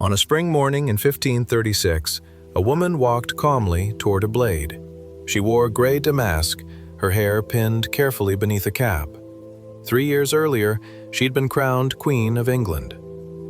On a spring morning in 1536, a woman walked calmly toward a blade. She wore gray damask, her hair pinned carefully beneath a cap. 3 years earlier, she'd been crowned Queen of England.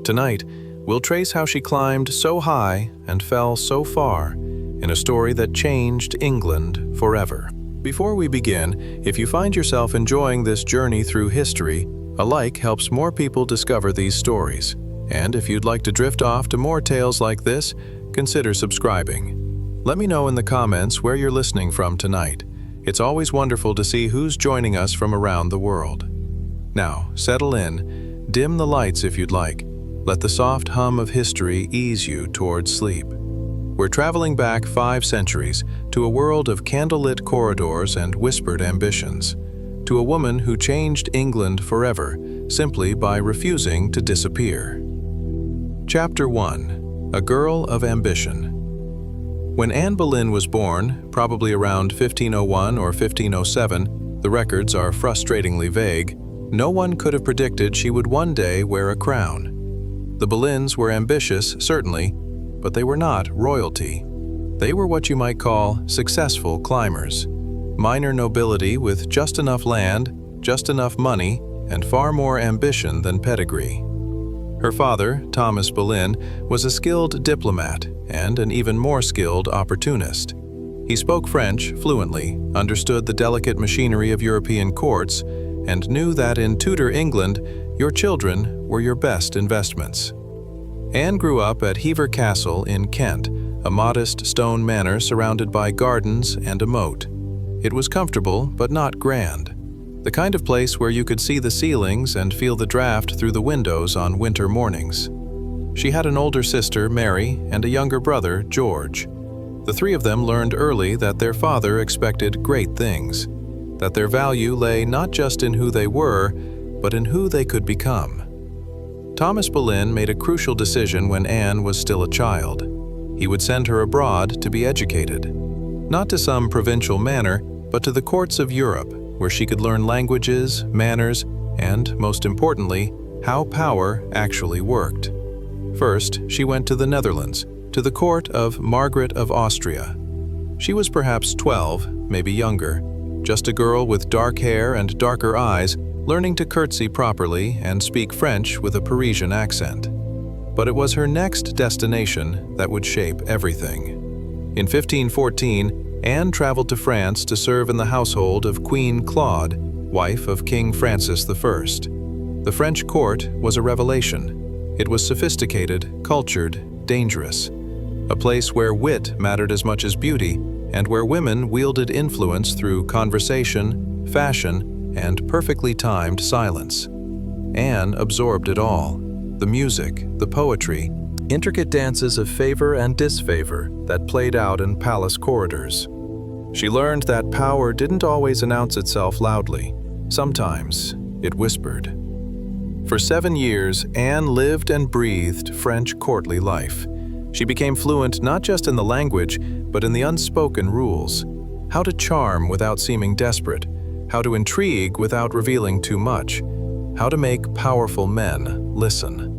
Tonight, we'll trace how she climbed so high and fell so far in a story that changed England forever. Before we begin, if you find yourself enjoying this journey through history, a like helps more people discover these stories. And if you'd like to drift off to more tales like this, consider subscribing. Let me know in the comments where you're listening from tonight. It's always wonderful to see who's joining us from around the world. Now, settle in, dim the lights if you'd like. Let the soft hum of history ease you towards sleep. We're traveling back 5 centuries to a world of candlelit corridors and whispered ambitions, to a woman who changed England forever simply by refusing to disappear. Chapter 1. A Girl of Ambition. When Anne Boleyn was born, probably around 1501 or 1507, the records are frustratingly vague, no one could have predicted she would one day wear a crown. The Boleyns were ambitious, certainly, but they were not royalty. They were what you might call successful climbers. Minor nobility with just enough land, just enough money, and far more ambition than pedigree. Her father, Thomas Boleyn, was a skilled diplomat and an even more skilled opportunist. He spoke French fluently, understood the delicate machinery of European courts, and knew that in Tudor England, your children were your best investments. Anne grew up at Hever Castle in Kent, a modest stone manor surrounded by gardens and a moat. It was comfortable, but not grand. The kind of place where you could see the ceilings and feel the draft through the windows on winter mornings. She had an older sister, Mary, and a younger brother, George. The 3 of them learned early that their father expected great things, that their value lay not just in who they were, but in who they could become. Thomas Boleyn made a crucial decision when Anne was still a child. He would send her abroad to be educated, not to some provincial manor, but to the courts of Europe, where she could learn languages, manners, and, most importantly, how power actually worked. First, she went to the Netherlands, to the court of Margaret of Austria. She was perhaps 12, maybe younger, just a girl with dark hair and darker eyes, learning to curtsy properly and speak French with a Parisian accent. But it was her next destination that would shape everything. In 1514, Anne traveled to France to serve in the household of Queen Claude, wife of King Francis I. The French court was a revelation. It was sophisticated, cultured, dangerous. A place where wit mattered as much as beauty, and where women wielded influence through conversation, fashion, and perfectly timed silence. Anne absorbed it all: the music, the poetry, intricate dances of favor and disfavor that played out in palace corridors. She learned that power didn't always announce itself loudly. Sometimes it whispered. For 7 years, Anne lived and breathed French courtly life. She became fluent not just in the language, but in the unspoken rules. How to charm without seeming desperate, how to intrigue without revealing too much, how to make powerful men listen.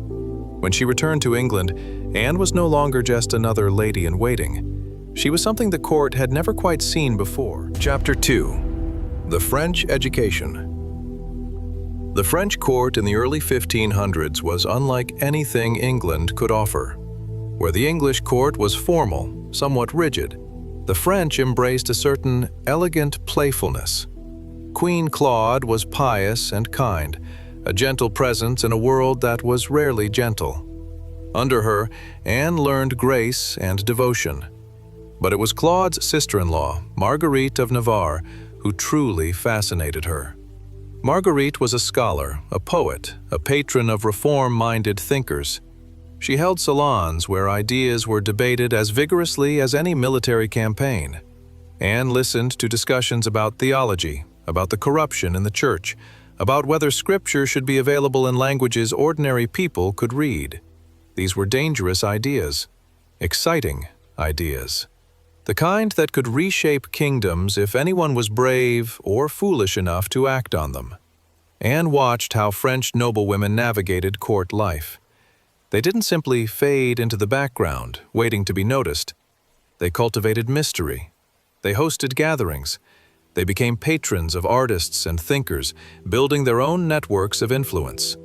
When she returned to England, Anne was no longer just another lady-in-waiting. She was something the court had never quite seen before. Chapter 2. The French Education. The French court in the early 1500s was unlike anything England could offer. Where the English court was formal, somewhat rigid, the French embraced a certain elegant playfulness. Queen Claude was pious and kind, a gentle presence in a world that was rarely gentle. Under her, Anne learned grace and devotion. But it was Claude's sister-in-law, Marguerite of Navarre, who truly fascinated her. Marguerite was a scholar, a poet, a patron of reform-minded thinkers. She held salons where ideas were debated as vigorously as any military campaign. Anne listened to discussions about theology, about the corruption in the church, about whether scripture should be available in languages ordinary people could read. These were dangerous ideas, exciting ideas. The kind that could reshape kingdoms if anyone was brave or foolish enough to act on them. Anne watched how French noblewomen navigated court life. They didn't simply fade into the background, waiting to be noticed. They cultivated mystery. They hosted gatherings. They became patrons of artists and thinkers, building their own networks of influence.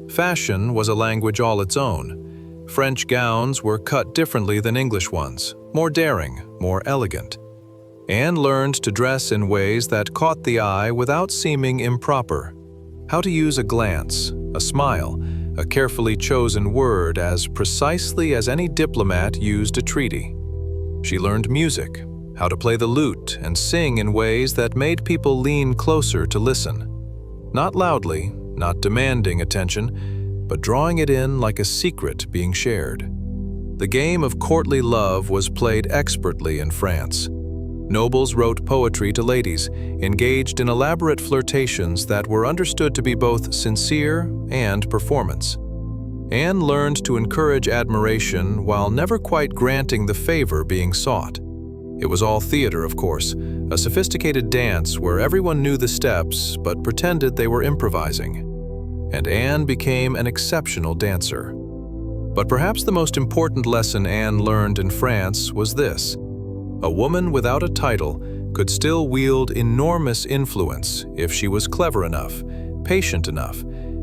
Fashion was a language all its own. French gowns were cut differently than English ones, more daring, more elegant. Anne learned to dress in ways that caught the eye without seeming improper. How to use a glance, a smile, a carefully chosen word as precisely as any diplomat used a treaty. She learned music, how to play the lute and sing in ways that made people lean closer to listen. Not loudly, not demanding attention, but drawing it in like a secret being shared. The game of courtly love was played expertly in France. Nobles wrote poetry to ladies, engaged in elaborate flirtations that were understood to be both sincere and performance. Anne learned to encourage admiration while never quite granting the favor being sought. It was all theater, of course, a sophisticated dance where everyone knew the steps but pretended they were improvising. And Anne became an exceptional dancer. But perhaps the most important lesson Anne learned in France was this: a woman without a title could still wield enormous influence if she was clever enough, patient enough,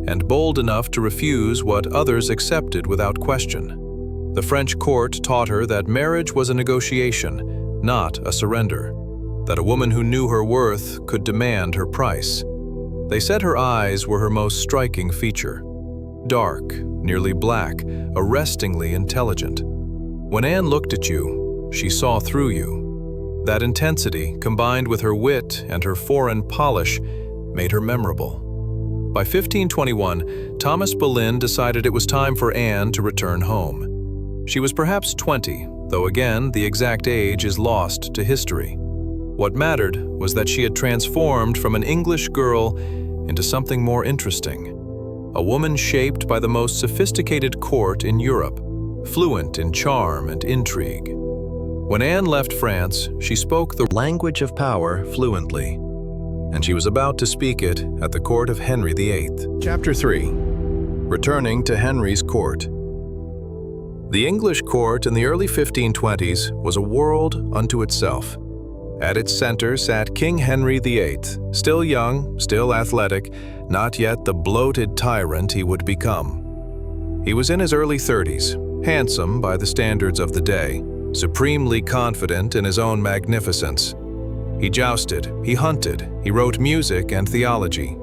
and bold enough to refuse what others accepted without question. The French court taught her that marriage was a negotiation, not a surrender, that a woman who knew her worth could demand her price. They said her eyes were her most striking feature. Dark, nearly black, arrestingly intelligent. When Anne looked at you, she saw through you. That intensity, combined with her wit and her foreign polish, made her memorable. By 1521, Thomas Boleyn decided it was time for Anne to return home. She was perhaps 20, though again, the exact age is lost to history. What mattered was that she had transformed from an English girl into something more interesting. A woman shaped by the most sophisticated court in Europe, fluent in charm and intrigue. When Anne left France, she spoke the language of power fluently, and she was about to speak it at the court of Henry VIII. Chapter 3. Returning to Henry's court. The English court in the early 1520s was a world unto itself. At its center sat King Henry VIII, still young, still athletic, not yet the bloated tyrant he would become. He was in his early 30s, handsome by the standards of the day, supremely confident in his own magnificence. He jousted, he hunted, he wrote music and theology.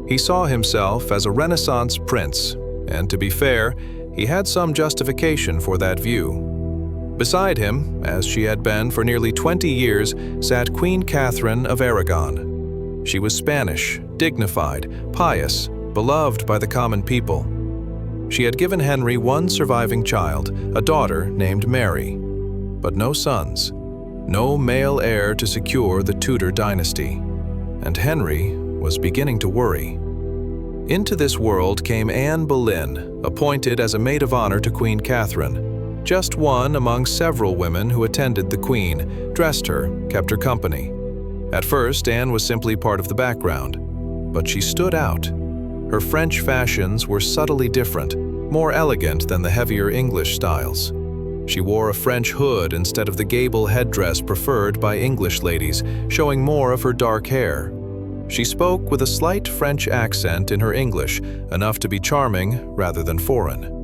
He saw himself as a Renaissance prince, and to be fair, he had some justification for that view. Beside him, as she had been for nearly 20 years, sat Queen Catherine of Aragon. She was Spanish, dignified, pious, beloved by the common people. She had given Henry one surviving child, a daughter named Mary, but no sons, no male heir to secure the Tudor dynasty, and Henry was beginning to worry. Into this world came Anne Boleyn, appointed as a maid of honor to Queen Catherine. Just one among several women who attended the Queen, dressed her, kept her company. At first, Anne was simply part of the background, but she stood out. Her French fashions were subtly different, more elegant than the heavier English styles. She wore a French hood instead of the gable headdress preferred by English ladies, showing more of her dark hair. She spoke with a slight French accent in her English, enough to be charming rather than foreign.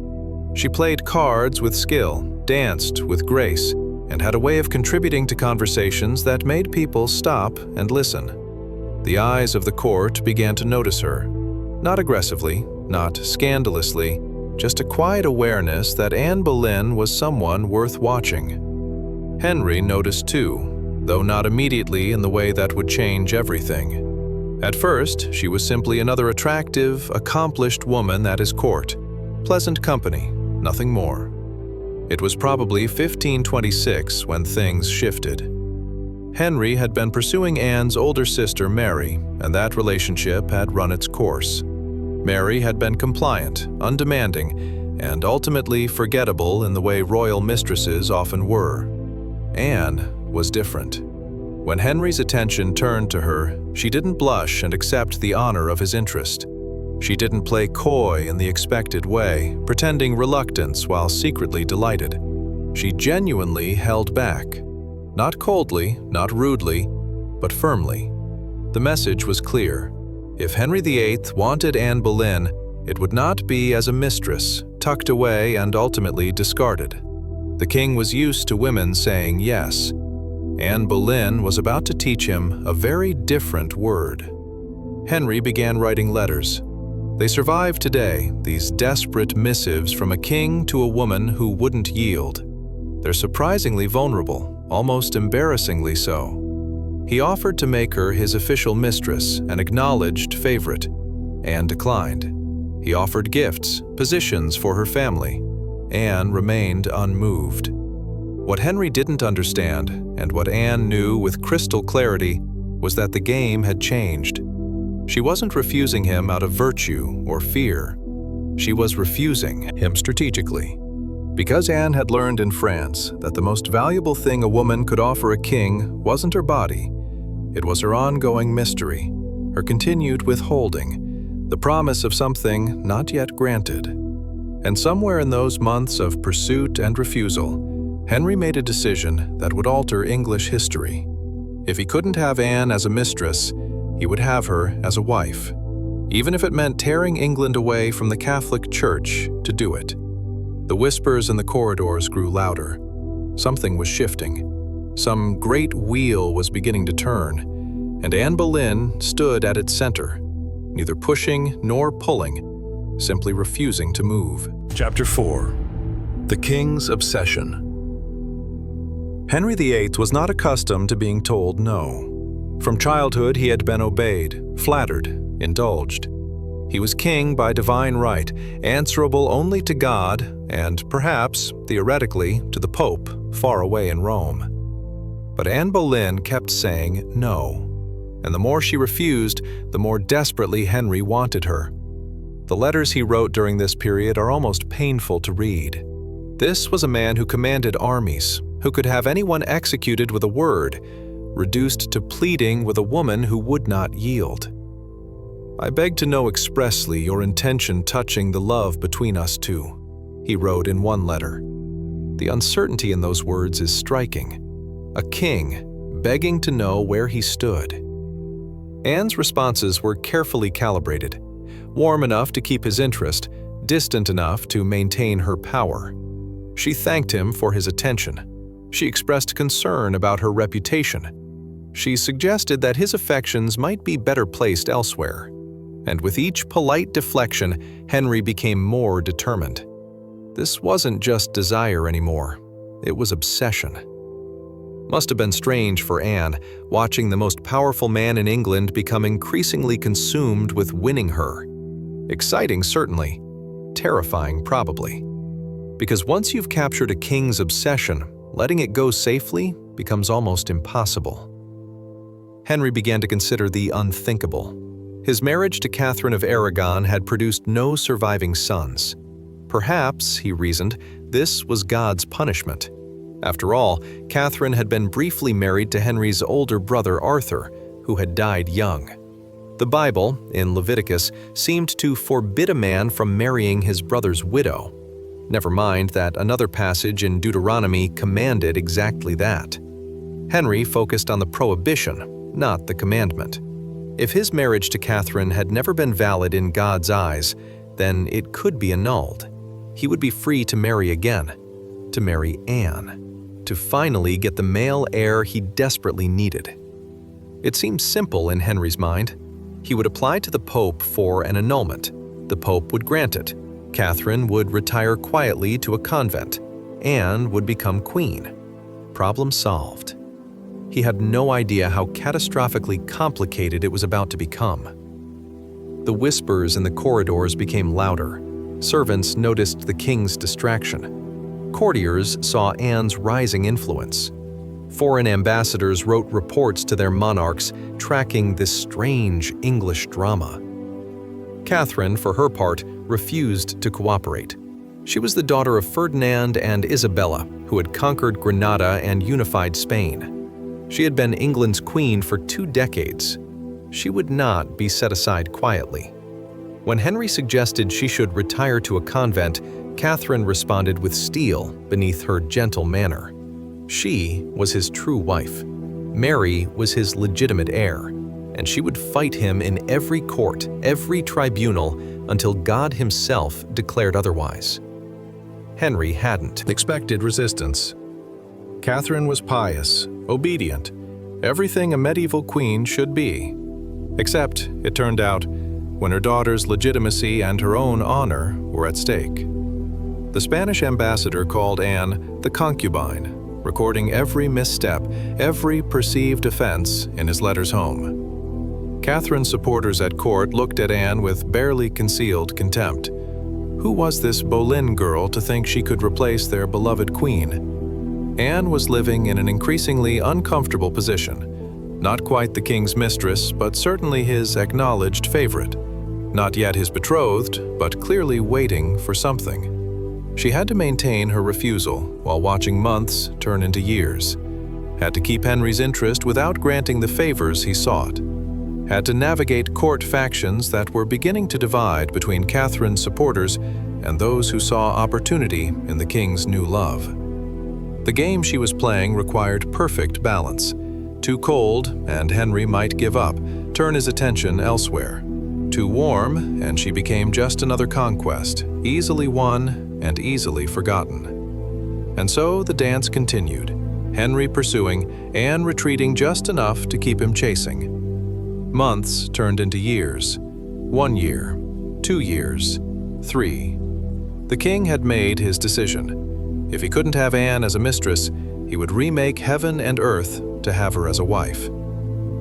She played cards with skill, danced with grace, and had a way of contributing to conversations that made people stop and listen. The eyes of the court began to notice her. Not aggressively, not scandalously, just a quiet awareness that Anne Boleyn was someone worth watching. Henry noticed too, though not immediately in the way that would change everything. At first, she was simply another attractive, accomplished woman at his court. Pleasant company, nothing more. It was probably 1526 when things shifted. Henry had been pursuing Anne's older sister Mary, and that relationship had run its course. Mary had been compliant, undemanding, and ultimately forgettable in the way royal mistresses often were. Anne was different. When Henry's attention turned to her, she didn't blush and accept the honor of his interest. She didn't play coy in the expected way, pretending reluctance while secretly delighted. She genuinely held back. Not coldly, not rudely, but firmly. The message was clear. If Henry VIII wanted Anne Boleyn, it would not be as a mistress, tucked away and ultimately discarded. The king was used to women saying yes. Anne Boleyn was about to teach him a very different word. Henry began writing letters. They survive today, these desperate missives from a king to a woman who wouldn't yield. They're surprisingly vulnerable, almost embarrassingly so. He offered to make her his official mistress, an acknowledged favorite. Anne declined. He offered gifts, positions for her family. Anne remained unmoved. What Henry didn't understand, and what Anne knew with crystal clarity, was that the game had changed. She wasn't refusing him out of virtue or fear. She was refusing him strategically. Because Anne had learned in France that the most valuable thing a woman could offer a king wasn't her body, it was her ongoing mystery, her continued withholding, the promise of something not yet granted. And somewhere in those months of pursuit and refusal, Henry made a decision that would alter English history. If he couldn't have Anne as a mistress, he would have her as a wife, even if it meant tearing England away from the Catholic Church to do it. The whispers in the corridors grew louder. Something was shifting. Some great wheel was beginning to turn, and Anne Boleyn stood at its center, neither pushing nor pulling, simply refusing to move. Chapter 4. The King's Obsession. Henry VIII was not accustomed to being told no. From childhood, he had been obeyed, flattered, indulged. He was king by divine right, answerable only to God and, perhaps, theoretically, to the Pope, far away in Rome. But Anne Boleyn kept saying no, and the more she refused, the more desperately Henry wanted her. The letters he wrote during this period are almost painful to read. This was a man who commanded armies, who could have anyone executed with a word, reduced to pleading with a woman who would not yield. "I beg to know expressly your intention touching the love between us two," he wrote in one letter. The uncertainty in those words is striking. A king begging to know where he stood. Anne's responses were carefully calibrated, warm enough to keep his interest, distant enough to maintain her power. She thanked him for his attention. She expressed concern about her reputation. She suggested that his affections might be better placed elsewhere. And with each polite deflection, Henry became more determined. This wasn't just desire anymore. It was obsession. Must have been strange for Anne, watching the most powerful man in England become increasingly consumed with winning her. Exciting, certainly. Terrifying, probably. Because once you've captured a king's obsession, letting it go safely becomes almost impossible. Henry began to consider the unthinkable. His marriage to Catherine of Aragon had produced no surviving sons. Perhaps, he reasoned, this was God's punishment. After all, Catherine had been briefly married to Henry's older brother Arthur, who had died young. The Bible, in Leviticus, seemed to forbid a man from marrying his brother's widow. Never mind that another passage in Deuteronomy commanded exactly that. Henry focused on the prohibition, not the commandment. If his marriage to Catherine had never been valid in God's eyes, then it could be annulled. He would be free to marry again, to marry Anne, to finally get the male heir he desperately needed. It seemed simple in Henry's mind. He would apply to the Pope for an annulment. The Pope would grant it. Catherine would retire quietly to a convent. Anne would become queen. Problem solved. He had no idea how catastrophically complicated it was about to become. The whispers in the corridors became louder. Servants noticed the king's distraction. Courtiers saw Anne's rising influence. Foreign ambassadors wrote reports to their monarchs tracking this strange English drama. Catherine, for her part, refused to cooperate. She was the daughter of Ferdinand and Isabella, who had conquered Granada and unified Spain. She had been England's queen for 2 decades. She would not be set aside quietly. When Henry suggested she should retire to a convent, Catherine responded with steel beneath her gentle manner. She was his true wife. Mary was his legitimate heir, and she would fight him in every court, every tribunal, until God himself declared otherwise. Henry hadn't expected resistance. Catherine was pious, obedient, everything a medieval queen should be. Except, it turned out, when her daughter's legitimacy and her own honor were at stake. The Spanish ambassador called Anne the concubine, recording every misstep, every perceived offense in his letters home. Catherine's supporters at court looked at Anne with barely concealed contempt. Who was this Boleyn girl to think she could replace their beloved queen? Anne was living in an increasingly uncomfortable position. Not quite the king's mistress, but certainly his acknowledged favorite. Not yet his betrothed, but clearly waiting for something. She had to maintain her refusal while watching months turn into years. Had to keep Henry's interest without granting the favors he sought. Had to navigate court factions that were beginning to divide between Catherine's supporters and those who saw opportunity in the king's new love. The game she was playing required perfect balance. Too cold, and Henry might give up, turn his attention elsewhere. Too warm, and she became just another conquest, easily won and easily forgotten. And so the dance continued, Henry pursuing, Anne retreating just enough to keep him chasing. Months turned into years. 1 year, 2 years, 3. The king had made his decision. If he couldn't have Anne as a mistress, he would remake heaven and earth to have her as a wife.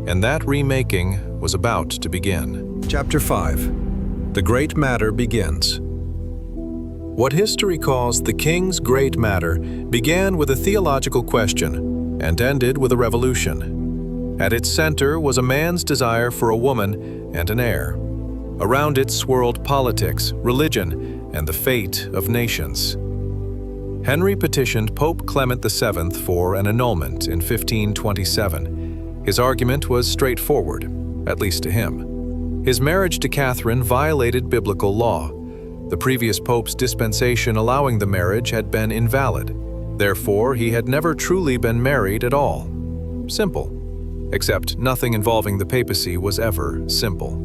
And that remaking was about to begin. Chapter 5. The Great Matter Begins. What history calls the King's Great Matter began with a theological question and ended with a revolution. At its center was a man's desire for a woman and an heir. Around it swirled politics, religion, and the fate of nations. Henry petitioned Pope Clement VII for an annulment in 1527. His argument was straightforward, at least to him. His marriage to Catherine violated biblical law. The previous pope's dispensation allowing the marriage had been invalid. Therefore, he had never truly been married at all. Simple. Except nothing involving the papacy was ever simple.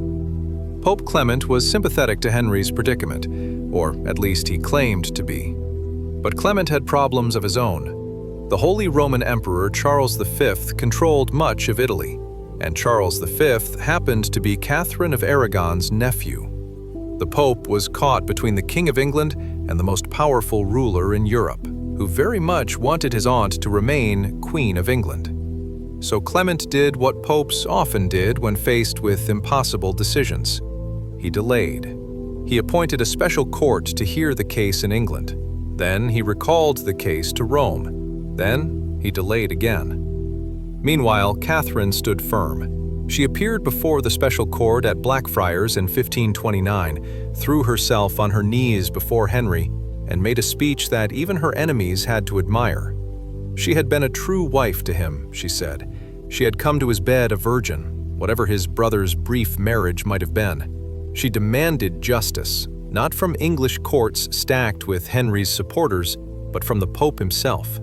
Pope Clement was sympathetic to Henry's predicament, or at least he claimed to be. But Clement had problems of his own. The Holy Roman Emperor Charles V controlled much of Italy, and Charles V happened to be Catherine of Aragon's nephew. The Pope was caught between the King of England and the most powerful ruler in Europe, who very much wanted his aunt to remain Queen of England. So Clement did what popes often did when faced with impossible decisions. He delayed. He appointed a special court to hear the case in England. Then he recalled the case to Rome. Then he delayed again. Meanwhile, Catherine stood firm. She appeared before the special court at Blackfriars in 1529, threw herself on her knees before Henry, and made a speech that even her enemies had to admire. She had been a true wife to him, she said. She had come to his bed a virgin, whatever his brother's brief marriage might have been. She demanded justice, not from English courts stacked with Henry's supporters, but from the Pope himself.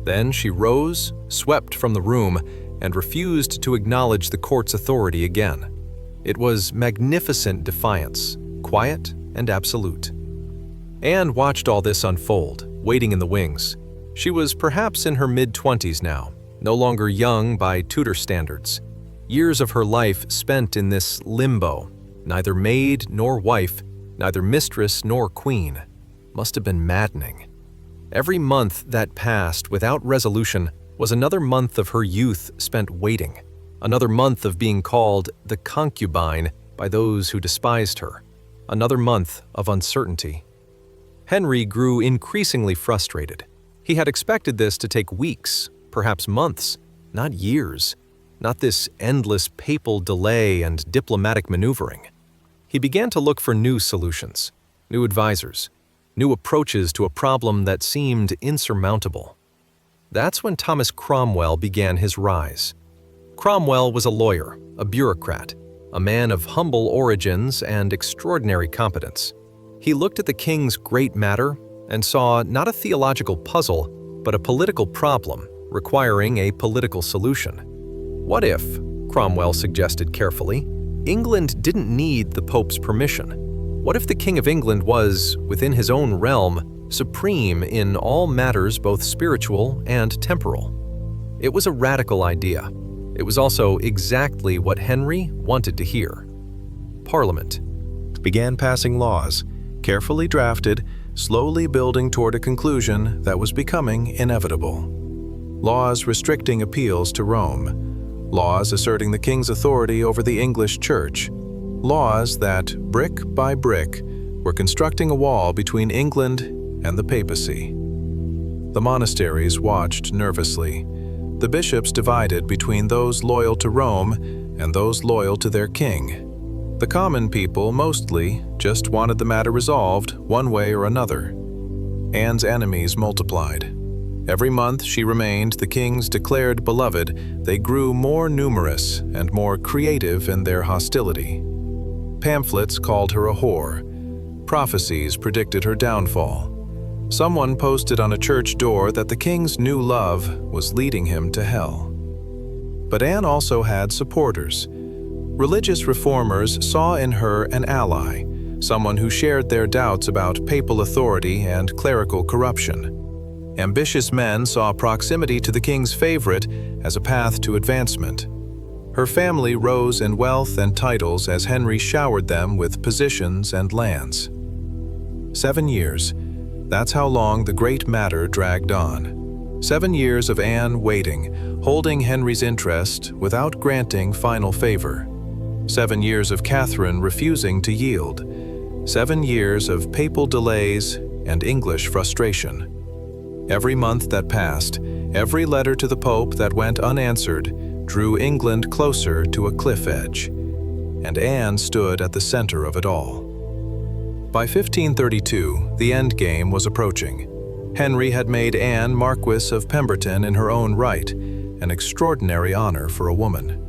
Then she rose, swept from the room, and refused to acknowledge the court's authority again. It was magnificent defiance, quiet and absolute. Anne watched all this unfold, waiting in the wings. She was perhaps in her mid-20s now, no longer young by Tudor standards. Years of her life spent in this limbo, neither maid nor wife, neither mistress nor queen. Must have been maddening. Every month that passed without resolution was another month of her youth spent waiting, another month of being called the concubine by those who despised her, another month of uncertainty. Henry grew increasingly frustrated. He had expected this to take weeks, perhaps months, not years, not this endless papal delay and diplomatic maneuvering. He began to look for new solutions, new advisors, new approaches to a problem that seemed insurmountable. That's when Thomas Cromwell began his rise. Cromwell was a lawyer, a bureaucrat. a man of humble origins and extraordinary competence. He looked at the king's great matter and saw not a theological puzzle, but a political problem requiring a political solution. What if, Cromwell suggested carefully, England didn't need the Pope's permission? What if the King of England was, within his own realm, supreme in all matters both spiritual and temporal? It was a radical idea. It was also exactly what Henry wanted to hear. Parliament began passing laws, carefully drafted, slowly building toward a conclusion that was becoming inevitable. Laws restricting appeals to Rome, laws asserting the king's authority over the English church, laws that, brick by brick, were constructing a wall between England and the papacy. The monasteries watched nervously. The bishops divided between those loyal to Rome and those loyal to their king. The common people mostly just wanted the matter resolved one way or another. Anne's enemies multiplied. Every month she remained the king's declared beloved, they grew more numerous and more creative in their hostility. Pamphlets called her a whore. Prophecies predicted her downfall. Someone posted on a church door that the king's new love was leading him to hell. But Anne also had supporters. Religious reformers saw in her an ally, someone who shared their doubts about papal authority and clerical corruption. Ambitious men saw proximity to the king's favorite as a path to advancement. Her family rose in wealth and titles as Henry showered them with positions and lands. 7 years. That's how long the great matter dragged on. 7 years of Anne waiting, holding Henry's interest without granting final favor. 7 years of Catherine refusing to yield. 7 years of papal delays and English frustration. Every month that passed, every letter to the Pope that went unanswered, drew England closer to a cliff edge. And Anne stood at the center of it all. By 1532, the endgame was approaching. Henry had made Anne Marquess of Pemberton in her own right, an extraordinary honor for a woman.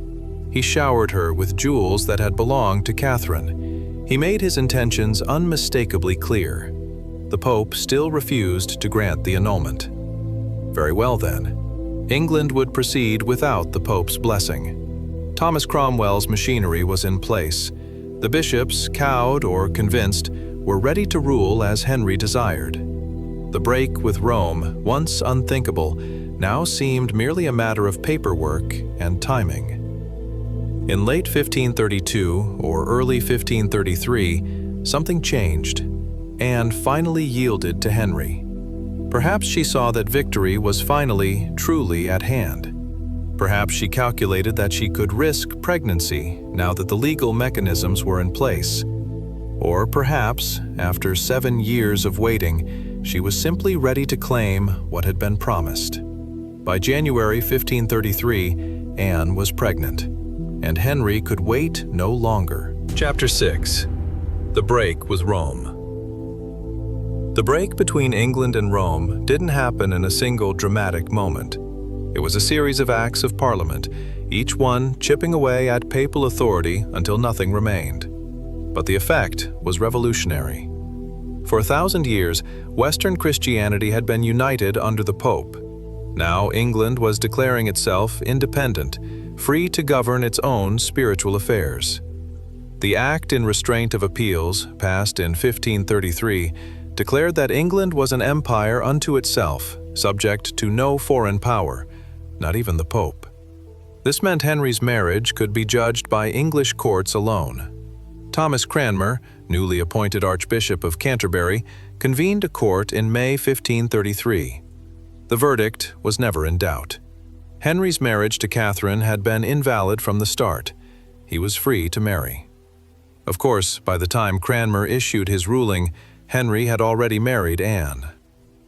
He showered her with jewels that had belonged to Catherine. He made his intentions unmistakably clear. The Pope still refused to grant the annulment. Very well then. England would proceed without the Pope's blessing. Thomas Cromwell's machinery was in place. The bishops, cowed or convinced, were ready to rule as Henry desired. The break with Rome, once unthinkable, now seemed merely a matter of paperwork and timing. In late 1532 or early 1533, something changed. Anne finally yielded to Henry. Perhaps she saw that victory was finally, truly at hand. Perhaps she calculated that she could risk pregnancy now that the legal mechanisms were in place. Or perhaps, after 7 years of waiting, she was simply ready to claim what had been promised. By January 1533, Anne was pregnant, and Henry could wait no longer. Chapter 6. The Break with Rome. The break between England and Rome didn't happen in a single dramatic moment. It was a series of acts of Parliament, each one chipping away at papal authority until nothing remained. But the effect was revolutionary. For 1,000 years, Western Christianity had been united under the Pope. Now England was declaring itself independent, free to govern its own spiritual affairs. The Act in Restraint of Appeals, passed in 1533, declared that England was an empire unto itself, subject to no foreign power, not even the Pope. This meant Henry's marriage could be judged by English courts alone. Thomas Cranmer, newly appointed Archbishop of Canterbury, convened a court in May 1533. The verdict was never in doubt. Henry's marriage to Catherine had been invalid from the start. He was free to marry. Of course, by the time Cranmer issued his ruling, Henry had already married Anne.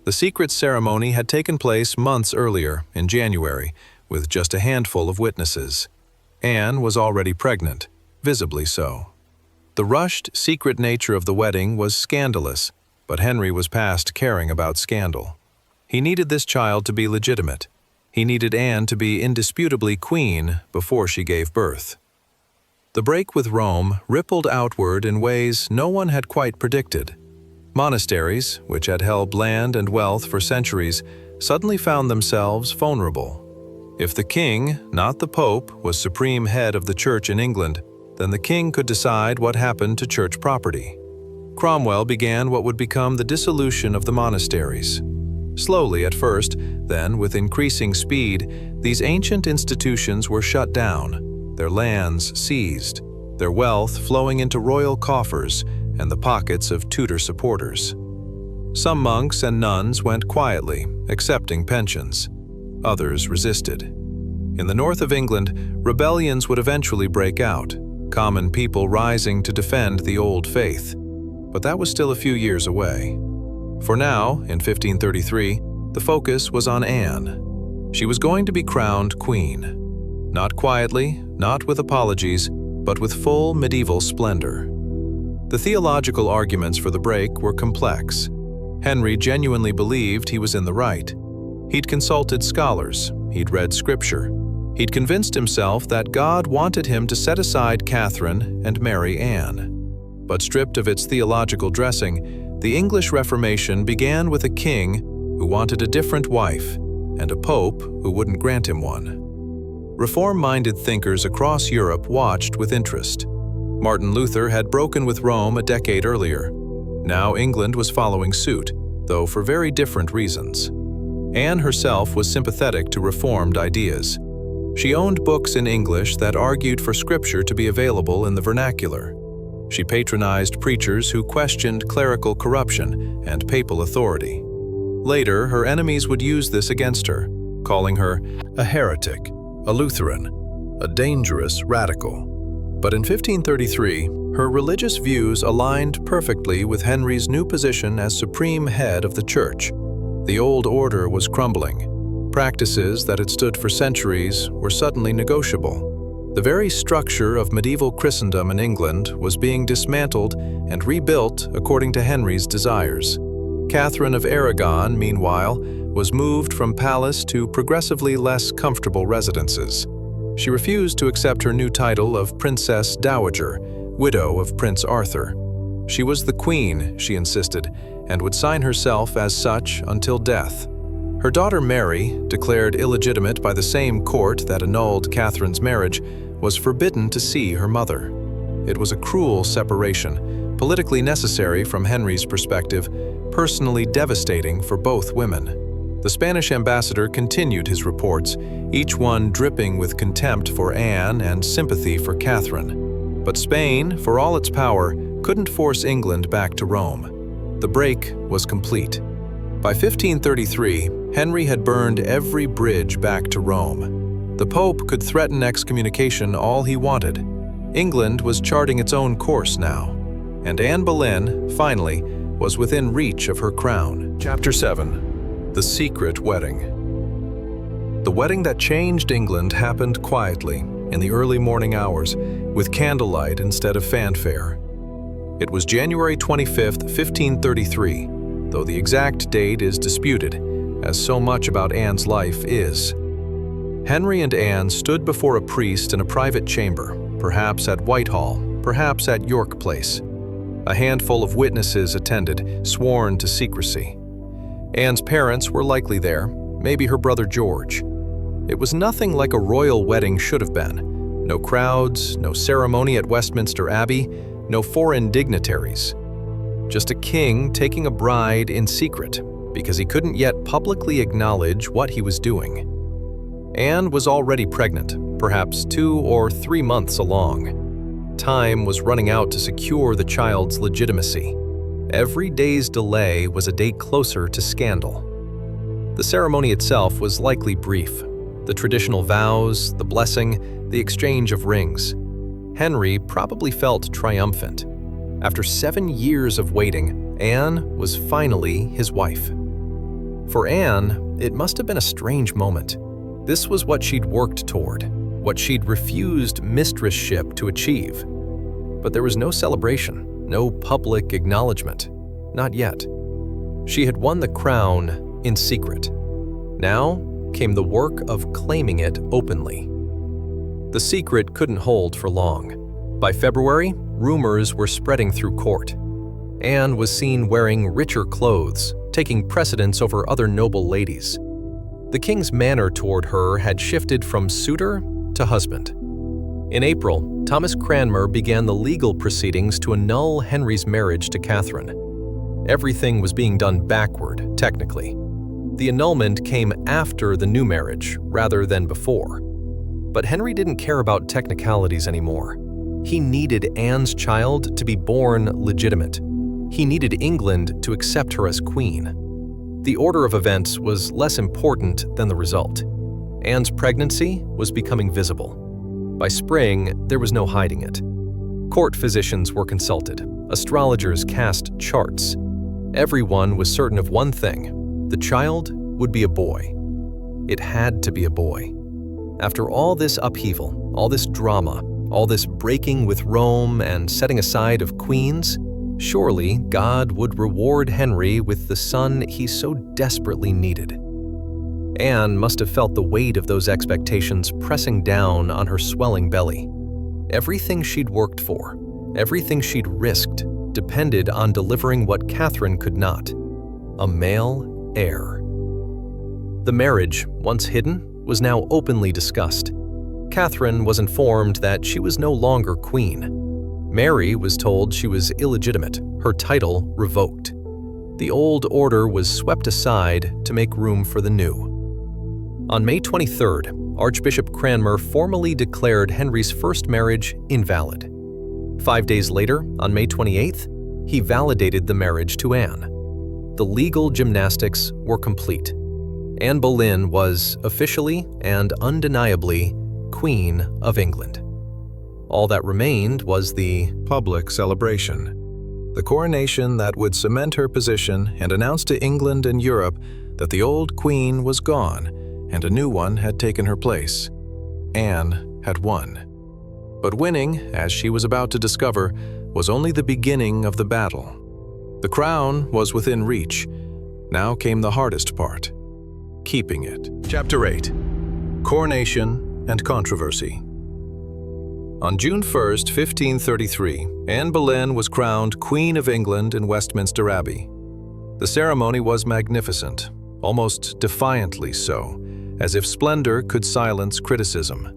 The secret ceremony had taken place months earlier, in January, with just a handful of witnesses. Anne was already pregnant, visibly so. The rushed, secret nature of the wedding was scandalous, but Henry was past caring about scandal. He needed this child to be legitimate. He needed Anne to be indisputably queen before she gave birth. The break with Rome rippled outward in ways no one had quite predicted. Monasteries, which had held land and wealth for centuries, suddenly found themselves vulnerable. If the king, not the pope, was supreme head of the church in England, then the king could decide what happened to church property. Cromwell began what would become the dissolution of the monasteries. Slowly at first, then with increasing speed, these ancient institutions were shut down, their lands seized, their wealth flowing into royal coffers and the pockets of Tudor supporters. Some monks and nuns went quietly, accepting pensions. Others resisted. In the north of England, rebellions would eventually break out, common people rising to defend the old faith. But that was still a few years away. For now, in 1533, the focus was on Anne. She was going to be crowned queen. Not quietly, not with apologies, but with full medieval splendor. The theological arguments for the break were complex. Henry genuinely believed he was in the right. He'd consulted scholars, he'd read scripture. He'd convinced himself that God wanted him to set aside Catherine and marry Anne. But stripped of its theological dressing, the English Reformation began with a king who wanted a different wife and a pope who wouldn't grant him one. Reform-minded thinkers across Europe watched with interest. Martin Luther had broken with Rome a decade earlier. Now England was following suit, though for very different reasons. Anne herself was sympathetic to Reformed ideas. She owned books in English that argued for scripture to be available in the vernacular. She patronized preachers who questioned clerical corruption and papal authority. Later, her enemies would use this against her, calling her a heretic, a Lutheran, a dangerous radical. But in 1533, her religious views aligned perfectly with Henry's new position as supreme head of the church. The old order was crumbling. Practices that had stood for centuries were suddenly negotiable. The very structure of medieval Christendom in England was being dismantled and rebuilt according to Henry's desires. Catherine of Aragon, meanwhile, was moved from palace to progressively less comfortable residences. She refused to accept her new title of Princess Dowager, widow of Prince Arthur. She was the queen, she insisted, and would sign herself as such until death. Her daughter Mary, declared illegitimate by the same court that annulled Catherine's marriage, was forbidden to see her mother. It was a cruel separation, politically necessary from Henry's perspective, personally devastating for both women. The Spanish ambassador continued his reports, each one dripping with contempt for Anne and sympathy for Catherine. But Spain, for all its power, couldn't force England back to Rome. The break was complete. By 1533, Henry had burned every bridge back to Rome. The Pope could threaten excommunication all he wanted. England was charting its own course now, and Anne Boleyn, finally, was within reach of her crown. Chapter 7. The Secret Wedding. The wedding that changed England happened quietly, in the early morning hours, with candlelight instead of fanfare. It was January 25, 1533, though the exact date is disputed, as so much about Anne's life is. Henry and Anne stood before a priest in a private chamber, perhaps at Whitehall, perhaps at York Place. A handful of witnesses attended, sworn to secrecy. Anne's parents were likely there, maybe her brother George. It was nothing like a royal wedding should have been. No crowds, no ceremony at Westminster Abbey, no foreign dignitaries. Just a king taking a bride in secret because he couldn't yet publicly acknowledge what he was doing. Anne was already pregnant, perhaps 2 or 3 months along. Time was running out to secure the child's legitimacy. Every day's delay was a day closer to scandal. The ceremony itself was likely brief. The traditional vows, the blessing, the exchange of rings. Henry probably felt triumphant. After 7 years of waiting, Anne was finally his wife. For Anne, it must have been a strange moment. This was what she'd worked toward, what she'd refused mistressship to achieve. But there was no celebration, no public acknowledgement. Not yet. She had won the crown in secret. Now came the work of claiming it openly. The secret couldn't hold for long. By February, rumors were spreading through court. Anne was seen wearing richer clothes, taking precedence over other noble ladies. The king's manner toward her had shifted from suitor to husband. In April, Thomas Cranmer began the legal proceedings to annul Henry's marriage to Catherine. Everything was being done backward, technically. The annulment came after the new marriage, rather than before. But Henry didn't care about technicalities anymore. He needed Anne's child to be born legitimate. He needed England to accept her as queen. The order of events was less important than the result. Anne's pregnancy was becoming visible. By spring, there was no hiding it. Court physicians were consulted. Astrologers cast charts. Everyone was certain of one thing: the child would be a boy. It had to be a boy. After all this upheaval, all this drama, all this breaking with Rome and setting aside of queens, surely God would reward Henry with the son he so desperately needed. Anne must have felt the weight of those expectations pressing down on her swelling belly. Everything she'd worked for, everything she'd risked, depended on delivering what Catherine could not: a male heir. The marriage, once hidden, was now openly discussed. Catherine was informed that she was no longer queen. Mary was told she was illegitimate, her title revoked. The old order was swept aside to make room for the new. On May 23rd, Archbishop Cranmer formally declared Henry's first marriage invalid. 5 days later, on May 28th, he validated the marriage to Anne. The legal gymnastics were complete. Anne Boleyn was officially and undeniably Queen of England. All that remained was the Public celebration. The coronation that would cement her position and announce to England and Europe that the old queen was gone and a new one had taken her place. Anne had won. But winning, as she was about to discover, was only the beginning of the battle. The crown was within reach. Now came the hardest part: keeping it. Chapter 8. Coronation and Controversy. On June 1st, 1533, Anne Boleyn was crowned Queen of England in Westminster Abbey. The ceremony was magnificent, almost defiantly so, as if splendor could silence criticism.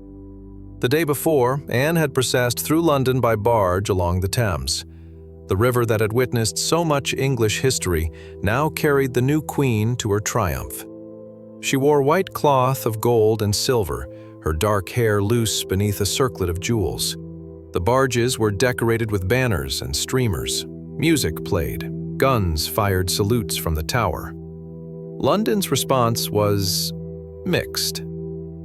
The day before, Anne had processed through London by barge along the Thames. The river that had witnessed so much English history now carried the new queen to her triumph. She wore white cloth of gold and silver, her dark hair loose beneath a circlet of jewels. The barges were decorated with banners and streamers. Music played. Guns fired salutes from the tower. London's response was mixed.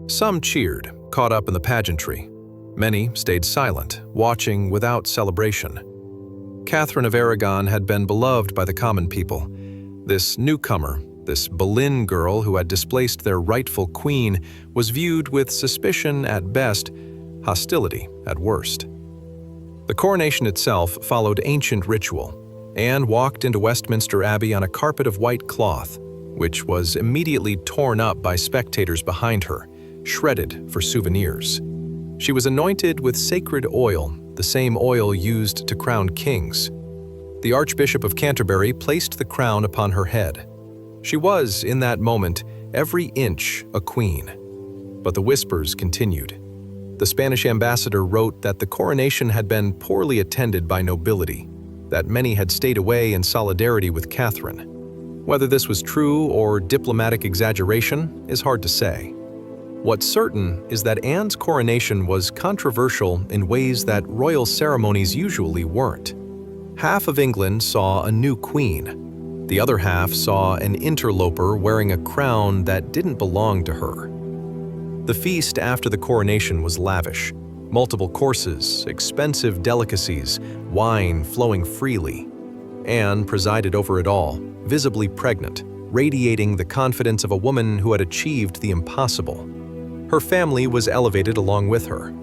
Some cheered, caught up in the pageantry. Many stayed silent, watching without celebration. Catherine of Aragon had been beloved by the common people. This newcomer, this Boleyn girl who had displaced their rightful queen, was viewed with suspicion at best, hostility at worst. The coronation itself followed ancient ritual. Anne walked into Westminster Abbey on a carpet of white cloth, which was immediately torn up by spectators behind her, shredded for souvenirs. She was anointed with sacred oil, the same oil used to crown kings. The Archbishop of Canterbury placed the crown upon her head. She was, in that moment, every inch a queen. But the whispers continued. The Spanish ambassador wrote that the coronation had been poorly attended by nobility, that many had stayed away in solidarity with Catherine. Whether this was true or diplomatic exaggeration is hard to say. What's certain is that Anne's coronation was controversial in ways that royal ceremonies usually weren't. Half of England saw a new queen. The other half saw an interloper wearing a crown that didn't belong to her. The feast after the coronation was lavish. Multiple courses, expensive delicacies, wine flowing freely. Anne presided over it all, visibly pregnant, radiating the confidence of a woman who had achieved the impossible. Her family was elevated along with her.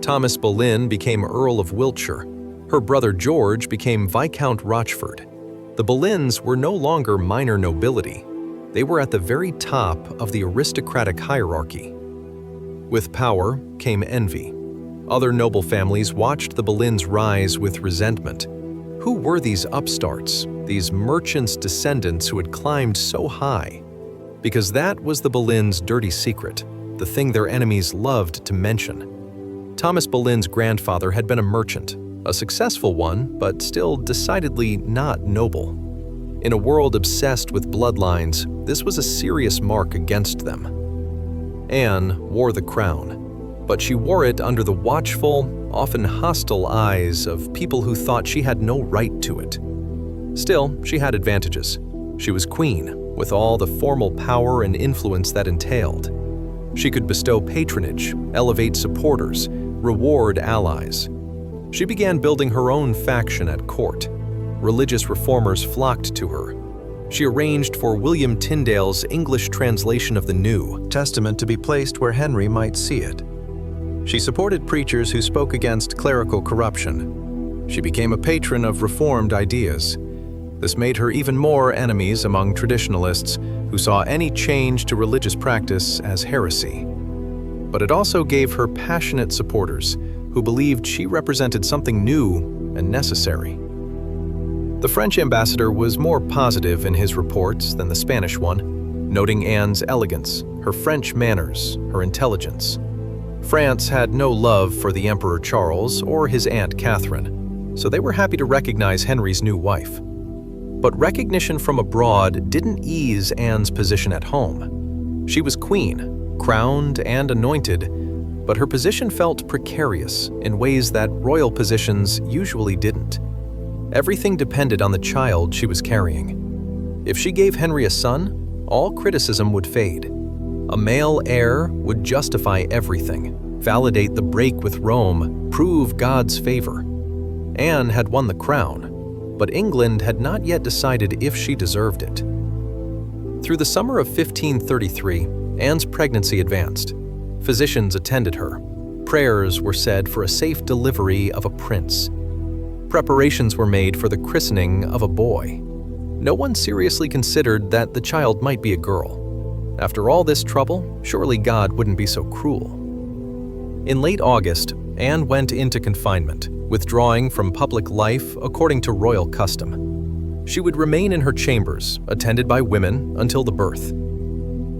Thomas Boleyn became Earl of Wiltshire. Her brother George became Viscount Rochford. The Boleyns were no longer minor nobility. They were at the very top of the aristocratic hierarchy. With power came envy. Other noble families watched the Boleyns rise with resentment. Who were these upstarts, these merchants' descendants who had climbed so high? Because that was the Boleyns' dirty secret, the thing their enemies loved to mention. Thomas Boleyn's grandfather had been a merchant, a successful one, but still decidedly not noble. In a world obsessed with bloodlines, this was a serious mark against them. Anne wore the crown, but she wore it under the watchful, often hostile eyes of people who thought she had no right to it. Still, she had advantages. She was queen, with all the formal power and influence that entailed. She could bestow patronage, elevate supporters, reward allies. She began building her own faction at court. Religious reformers flocked to her. She arranged for William Tyndale's English translation of the New Testament to be placed where Henry might see it. She supported preachers who spoke against clerical corruption. She became a patron of reformed ideas. This made her even more enemies among traditionalists who saw any change to religious practice as heresy. But it also gave her passionate supporters who believed she represented something new and necessary. The French ambassador was more positive in his reports than the Spanish one, noting Anne's elegance, her French manners, her intelligence. France had no love for the Emperor Charles or his Aunt Catherine, so they were happy to recognize Henry's new wife. But recognition from abroad didn't ease Anne's position at home. She was queen, crowned and anointed, but her position felt precarious in ways that royal positions usually didn't. Everything depended on the child she was carrying. If she gave Henry a son, all criticism would fade. A male heir would justify everything, validate the break with Rome, prove God's favor. Anne had won the crown, but England had not yet decided if she deserved it. Through the summer of 1533, Anne's pregnancy advanced. Physicians attended her. Prayers were said for a safe delivery of a prince. Preparations were made for the christening of a boy. No one seriously considered that the child might be a girl. After all this trouble, surely God wouldn't be so cruel. In late August, Anne went into confinement, withdrawing from public life according to royal custom. She would remain in her chambers, attended by women, until the birth.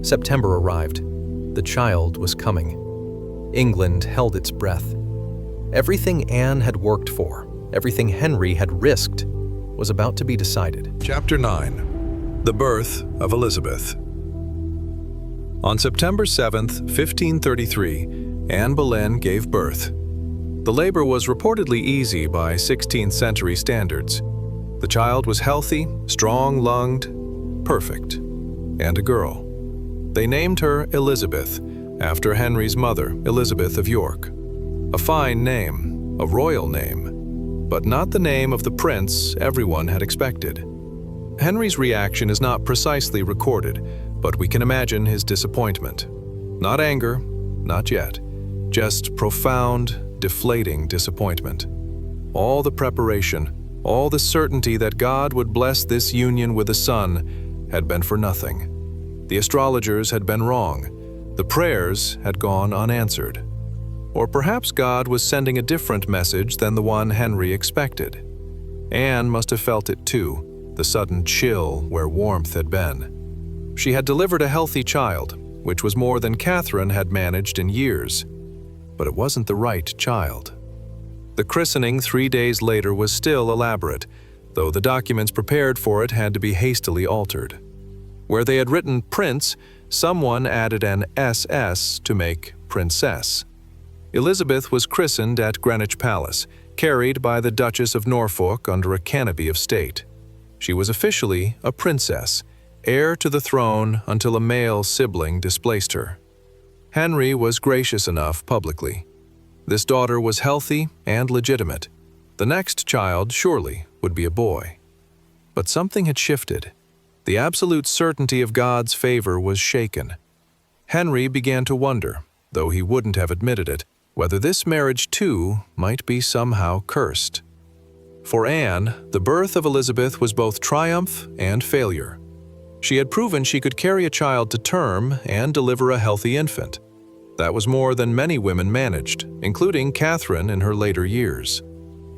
September arrived. The child was coming. England held its breath. Everything Anne had worked for, everything Henry had risked, was about to be decided. Chapter 9. The Birth of Elizabeth. On September 7, 1533, Anne Boleyn gave birth. The labor was reportedly easy by 16th century standards. The child was healthy, strong-lunged, perfect, and a girl. They named her Elizabeth, after Henry's mother, Elizabeth of York. A fine name, a royal name, but not the name of the prince everyone had expected. Henry's reaction is not precisely recorded, but we can imagine his disappointment. Not anger, not yet, just profound, deflating disappointment. All the preparation, all the certainty that God would bless this union with a son had been for nothing. The astrologers had been wrong. The prayers had gone unanswered. Or perhaps God was sending a different message than the one Henry expected. Anne must have felt it too, the sudden chill where warmth had been. She had delivered a healthy child, which was more than Catherine had managed in years. But it wasn't the right child. The christening 3 days later was still elaborate, though the documents prepared for it had to be hastily altered. Where they had written prince, someone added an SS to make princess. Elizabeth was christened at Greenwich Palace, carried by the Duchess of Norfolk under a canopy of state. She was officially a princess, heir to the throne until a male sibling displaced her. Henry was gracious enough publicly. This daughter was healthy and legitimate. The next child, surely, would be a boy. But something had shifted. The absolute certainty of God's favor was shaken. Henry began to wonder, though he wouldn't have admitted it, whether this marriage too might be somehow cursed. For Anne, the birth of Elizabeth was both triumph and failure. She had proven she could carry a child to term and deliver a healthy infant. That was more than many women managed, including Catherine in her later years.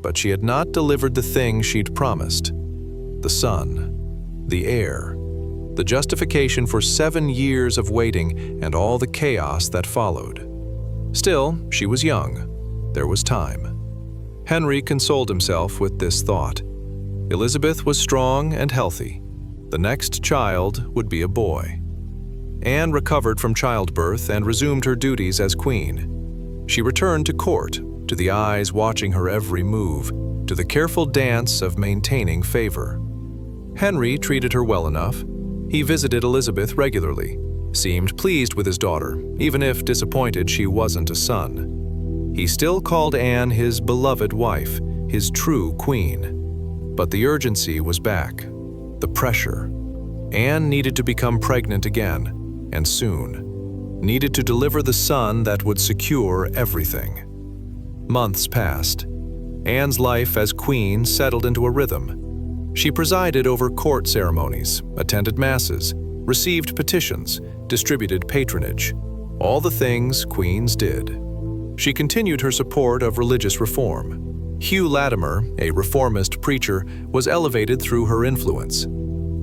But she had not delivered the thing she'd promised: the son, the heir, the justification for 7 years of waiting and all the chaos that followed. Still, she was young. There was time. Henry consoled himself with this thought. Elizabeth was strong and healthy. The next child would be a boy. Anne recovered from childbirth and resumed her duties as queen. She returned to court, to the eyes watching her every move, to the careful dance of maintaining favor. Henry treated her well enough. He visited Elizabeth regularly, seemed pleased with his daughter, even if disappointed she wasn't a son. He still called Anne his beloved wife, his true queen. But the urgency was back, the pressure. Anne needed to become pregnant again, and soon. Needed to deliver the son that would secure everything. Months passed. Anne's life as queen settled into a rhythm. She presided over court ceremonies, attended masses, received petitions, distributed patronage, all the things queens did. She continued her support of religious reform. Hugh Latimer, a reformist preacher, was elevated through her influence.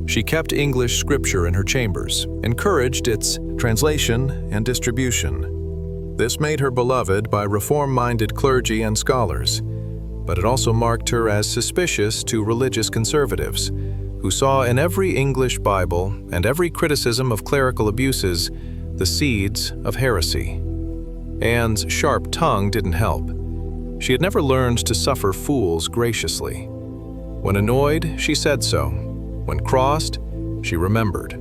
She kept English scripture in her chambers, encouraged its translation and distribution. This made her beloved by reform-minded clergy and scholars, but it also marked her as suspicious to religious conservatives, who saw in every English Bible and every criticism of clerical abuses the seeds of heresy. Anne's sharp tongue didn't help. She had never learned to suffer fools graciously. When annoyed, she said so. When crossed, she remembered.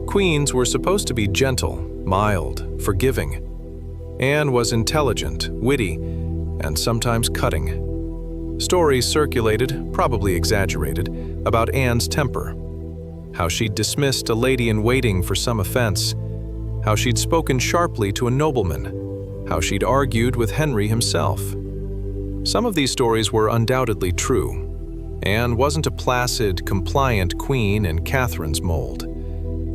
Queens were supposed to be gentle, mild, forgiving. Anne was intelligent, witty, and sometimes cutting. Stories circulated, probably exaggerated, about Anne's temper. How she'd dismissed a lady-in-waiting for some offense. How she'd spoken sharply to a nobleman. How she'd argued with Henry himself. Some of these stories were undoubtedly true. Anne wasn't a placid, compliant queen in Catherine's mold.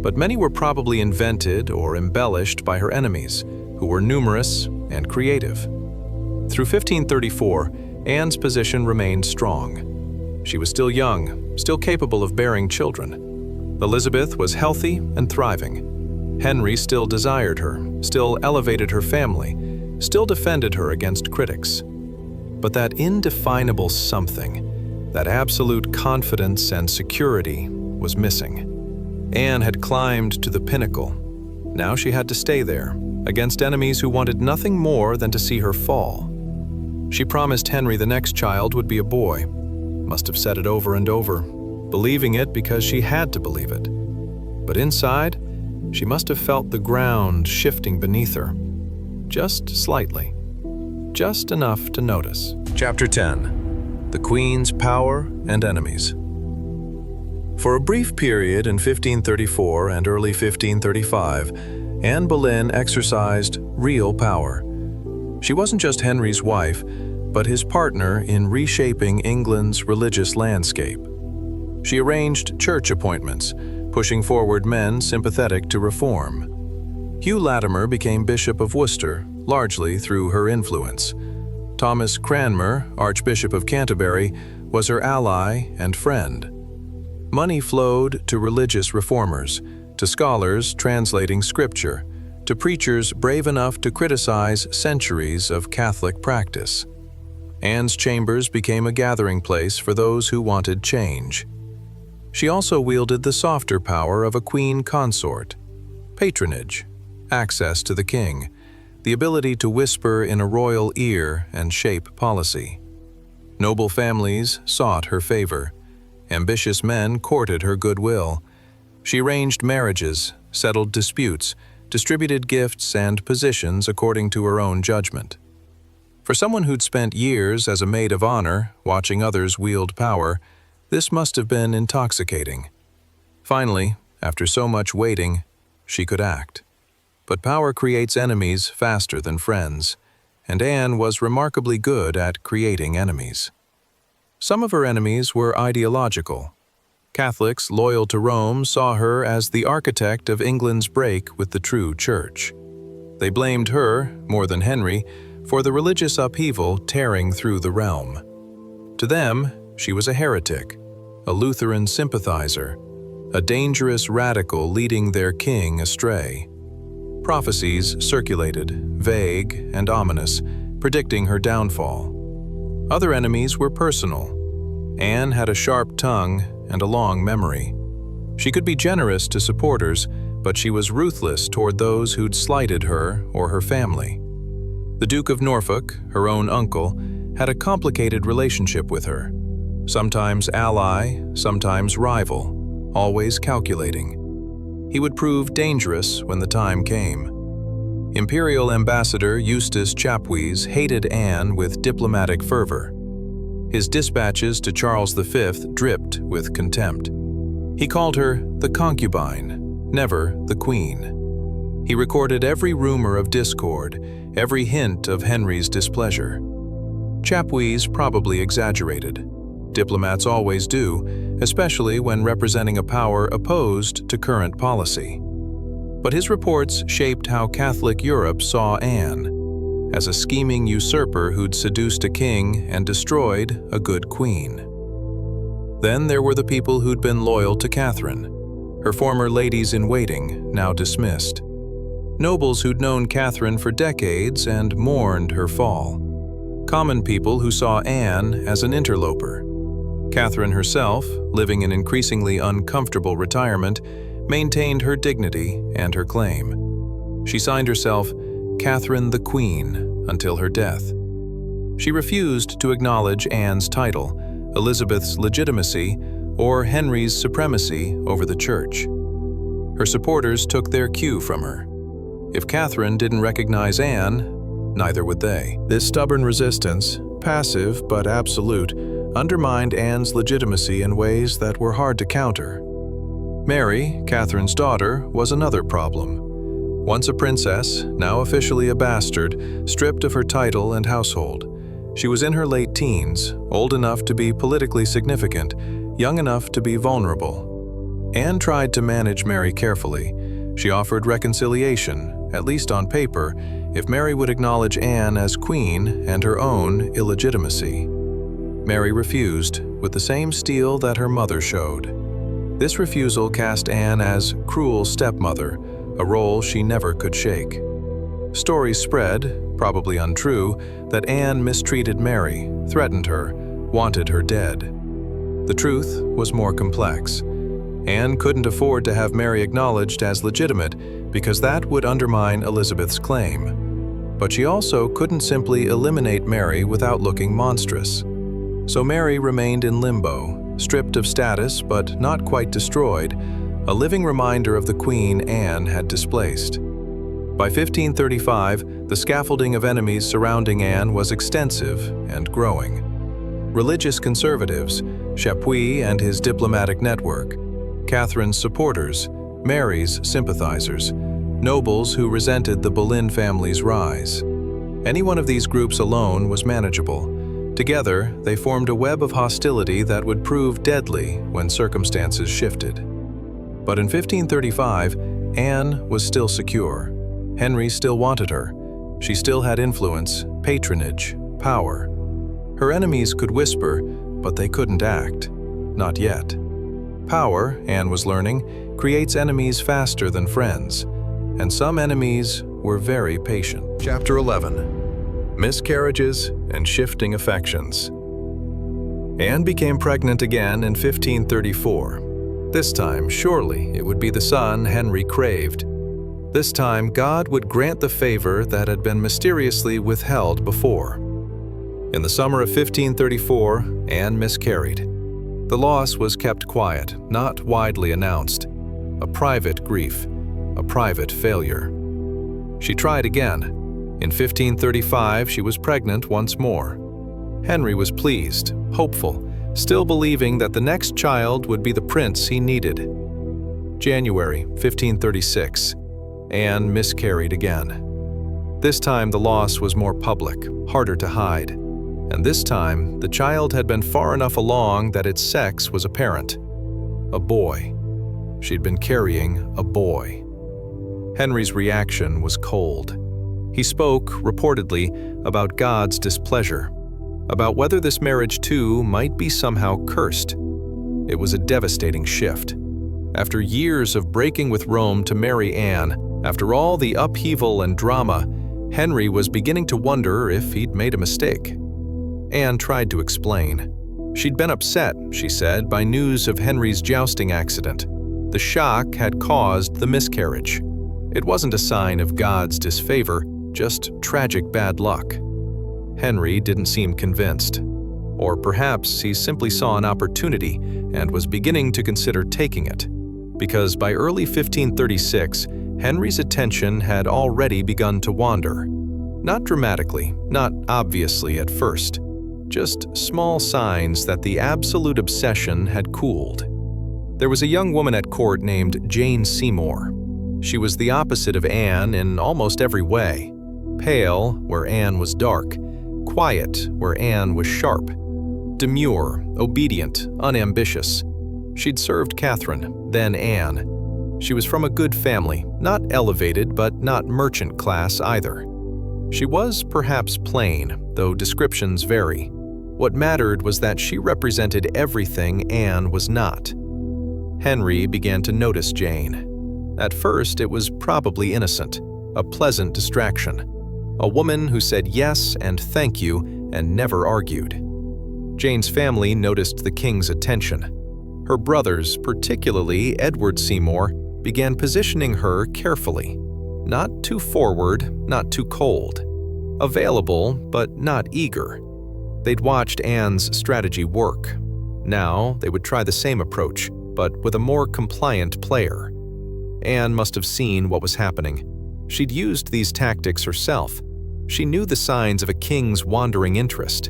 But many were probably invented or embellished by her enemies, who were numerous and creative. Through 1534, Anne's position remained strong. She was still young, still capable of bearing children. Elizabeth was healthy and thriving. Henry still desired her, still elevated her family, still defended her against critics. But that indefinable something, that absolute confidence and security, was missing. Anne had climbed to the pinnacle. Now she had to stay there, against enemies who wanted nothing more than to see her fall. She promised Henry the next child would be a boy. Must have said it over and over, believing it because she had to believe it. But inside, she must have felt the ground shifting beneath her. Just slightly. Just enough to notice. Chapter 10. The Queen's Power and Enemies. For a brief period in 1534 and early 1535, Anne Boleyn exercised real power. She wasn't just Henry's wife, but his partner in reshaping England's religious landscape. She arranged church appointments, pushing forward men sympathetic to reform. Hugh Latimer became Bishop of Worcester, largely through her influence. Thomas Cranmer, Archbishop of Canterbury, was her ally and friend. Money flowed to religious reformers, to scholars translating scripture, to preachers brave enough to criticize centuries of Catholic practice. Anne's chambers became a gathering place for those who wanted change. She also wielded the softer power of a queen consort: patronage, access to the king, the ability to whisper in a royal ear and shape policy. Noble families sought her favor. Ambitious men courted her goodwill. She arranged marriages, settled disputes, distributed gifts and positions according to her own judgment. For someone who'd spent years as a maid of honor, watching others wield power, this must have been intoxicating. Finally, after so much waiting, she could act. But power creates enemies faster than friends, and Anne was remarkably good at creating enemies. Some of her enemies were ideological. Catholics loyal to Rome saw her as the architect of England's break with the true church. They blamed her, more than Henry, for the religious upheaval tearing through the realm. To them, she was a heretic, a Lutheran sympathizer, a dangerous radical leading their king astray. Prophecies circulated, vague and ominous, predicting her downfall. Other enemies were personal. Anne had a sharp tongue and a long memory. She could be generous to supporters, but she was ruthless toward those who'd slighted her or her family. The Duke of Norfolk, her own uncle, had a complicated relationship with her. Sometimes ally, sometimes rival, always calculating. He would prove dangerous when the time came. Imperial Ambassador Eustace Chapuys hated Anne with diplomatic fervor. His dispatches to Charles V dripped with contempt. He called her the concubine, never the queen. He recorded every rumor of discord, every hint of Henry's displeasure. Chapuys probably exaggerated. Diplomats always do, especially when representing a power opposed to current policy. But his reports shaped how Catholic Europe saw Anne, as a scheming usurper who'd seduced a king and destroyed a good queen. Then there were the people who'd been loyal to Catherine, her former ladies-in-waiting, now dismissed. Nobles who'd known Catherine for decades and mourned her fall. Common people who saw Anne as an interloper. Catherine herself, living in increasingly uncomfortable retirement, maintained her dignity and her claim. She signed herself Catherine the Queen until her death. She refused to acknowledge Anne's title, Elizabeth's legitimacy, or Henry's supremacy over the church. Her supporters took their cue from her. If Catherine didn't recognize Anne, neither would they. This stubborn resistance, passive but absolute, undermined Anne's legitimacy in ways that were hard to counter. Mary, Catherine's daughter, was another problem. Once a princess, now officially a bastard, stripped of her title and household. She was in her late teens, old enough to be politically significant, young enough to be vulnerable. Anne tried to manage Mary carefully. She offered reconciliation, at least on paper, if Mary would acknowledge Anne as queen and her own illegitimacy. Mary refused, with the same steel that her mother showed. This refusal cast Anne as cruel stepmother, a role she never could shake. Stories spread, probably untrue, that Anne mistreated Mary, threatened her, wanted her dead. The truth was more complex. Anne couldn't afford to have Mary acknowledged as legitimate because that would undermine Elizabeth's claim. But she also couldn't simply eliminate Mary without looking monstrous. So Mary remained in limbo, stripped of status but not quite destroyed, a living reminder of the queen Anne had displaced. By 1535, the scaffolding of enemies surrounding Anne was extensive and growing. Religious conservatives, Chapuys and his diplomatic network, Catherine's supporters, Mary's sympathizers, nobles who resented the Boleyn family's rise. Any one of these groups alone was manageable. Together, they formed a web of hostility that would prove deadly when circumstances shifted. But in 1535, Anne was still secure. Henry still wanted her. She still had influence, patronage, power. Her enemies could whisper, but they couldn't act. Not yet. Power, Anne was learning, creates enemies faster than friends. And some enemies were very patient. Chapter 11. Miscarriages and Shifting Affections. Anne became pregnant again in 1534. This time, surely, it would be the son Henry craved. This time, God would grant the favor that had been mysteriously withheld before. In the summer of 1534, Anne miscarried. The loss was kept quiet, not widely announced. A private grief, a private failure. She tried again. In 1535, she was pregnant once more. Henry was pleased, hopeful, still believing that the next child would be the prince he needed. January 1536, Anne miscarried again. This time the loss was more public, harder to hide. And this time, the child had been far enough along that its sex was apparent. A boy. She'd been carrying a boy. Henry's reaction was cold. He spoke, reportedly, about God's displeasure, about whether this marriage too might be somehow cursed. It was a devastating shift. After years of breaking with Rome to marry Anne, after all the upheaval and drama, Henry was beginning to wonder if he'd made a mistake. Anne tried to explain. She'd been upset, she said, by news of Henry's jousting accident. The shock had caused the miscarriage. It wasn't a sign of God's disfavor, just tragic bad luck. Henry didn't seem convinced. Or perhaps he simply saw an opportunity and was beginning to consider taking it. Because by early 1536, Henry's attention had already begun to wander. Not dramatically, not obviously at first. Just small signs that the absolute obsession had cooled. There was a young woman at court named Jane Seymour. She was the opposite of Anne in almost every way. Pale, where Anne was dark. Quiet, where Anne was sharp. Demure, obedient, unambitious. She'd served Catherine, then Anne. She was from a good family, not elevated but not merchant class either. She was perhaps plain, though descriptions vary. What mattered was that she represented everything Anne was not. Henry began to notice Jane. At first, it was probably innocent, a pleasant distraction. A woman who said yes and thank you and never argued. Jane's family noticed the king's attention. Her brothers, particularly Edward Seymour, began positioning her carefully. Not too forward, not too cold. Available, but not eager. They'd watched Anne's strategy work. Now, they would try the same approach, but with a more compliant player. Anne must have seen what was happening. She'd used these tactics herself. She knew the signs of a king's wandering interest.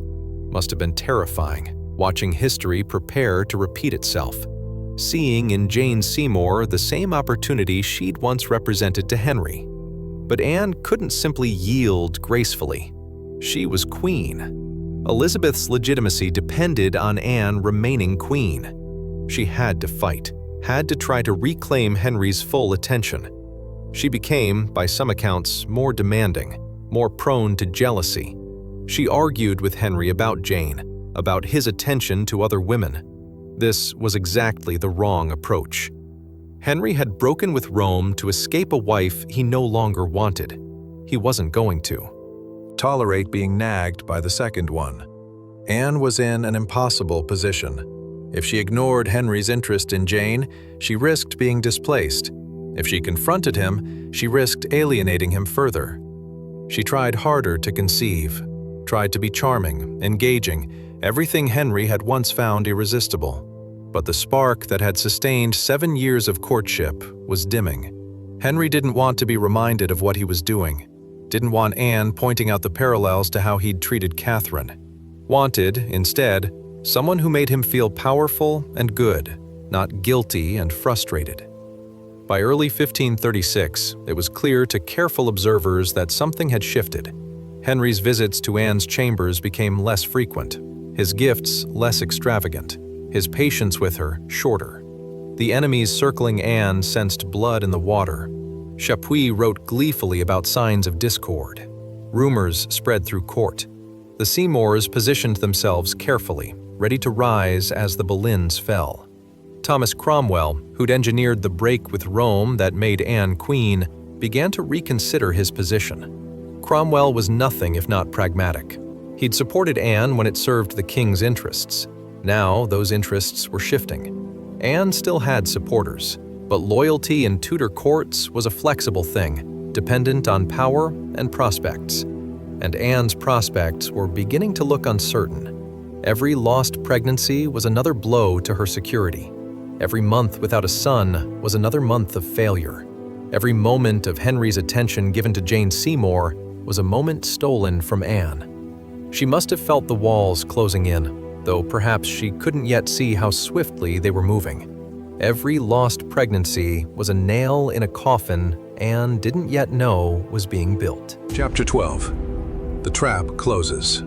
Must have been terrifying, watching history prepare to repeat itself. Seeing in Jane Seymour the same opportunity she'd once represented to Henry. But Anne couldn't simply yield gracefully. She was queen. Elizabeth's legitimacy depended on Anne remaining queen. She had to fight, had to try to reclaim Henry's full attention. She became, by some accounts, more demanding, more prone to jealousy. She argued with Henry about Jane, about his attention to other women. This was exactly the wrong approach. Henry had broken with Rome to escape a wife he no longer wanted. He wasn't going to tolerate being nagged by the second one. Anne was in an impossible position. If she ignored Henry's interest in Jane, she risked being displaced. If she confronted him, she risked alienating him further. She tried harder to conceive, tried to be charming, engaging, everything Henry had once found irresistible. But the spark that had sustained 7 years of courtship was dimming. Henry didn't want to be reminded of what he was doing. Didn't want Anne pointing out the parallels to how he'd treated Catherine. Wanted, instead, someone who made him feel powerful and good, not guilty and frustrated. By early 1536, it was clear to careful observers that something had shifted. Henry's visits to Anne's chambers became less frequent, his gifts less extravagant, his patience with her shorter. The enemies circling Anne sensed blood in the water. Chapuis wrote gleefully about signs of discord. Rumors spread through court. The Seymours positioned themselves carefully, ready to rise as the Boleyns fell. Thomas Cromwell, who'd engineered the break with Rome that made Anne queen, began to reconsider his position. Cromwell was nothing if not pragmatic. He'd supported Anne when it served the king's interests. Now those interests were shifting. Anne still had supporters, but loyalty in Tudor courts was a flexible thing, dependent on power and prospects. And Anne's prospects were beginning to look uncertain. Every lost pregnancy was another blow to her security. Every month without a son was another month of failure. Every moment of Henry's attention given to Jane Seymour was a moment stolen from Anne. She must have felt the walls closing in, though perhaps she couldn't yet see how swiftly they were moving. Every lost pregnancy was a nail in a coffin Anne didn't yet know was being built. Chapter 12. The Trap Closes.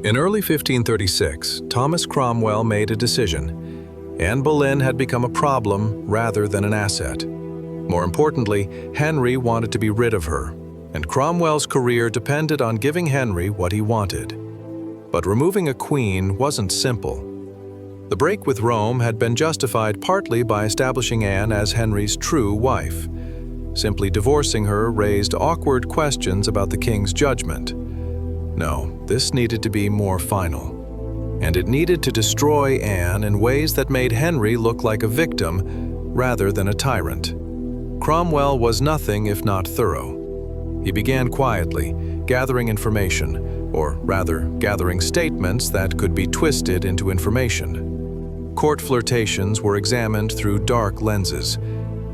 In early 1536, Thomas Cromwell made a decision. Anne Boleyn had become a problem rather than an asset. More importantly, Henry wanted to be rid of her, and Cromwell's career depended on giving Henry what he wanted. But removing a queen wasn't simple. The break with Rome had been justified partly by establishing Anne as Henry's true wife. Simply divorcing her raised awkward questions about the king's judgment. No, this needed to be more final. And it needed to destroy Anne in ways that made Henry look like a victim rather than a tyrant. Cromwell was nothing if not thorough. He began quietly, gathering information, or rather, gathering statements that could be twisted into information. Court flirtations were examined through dark lenses.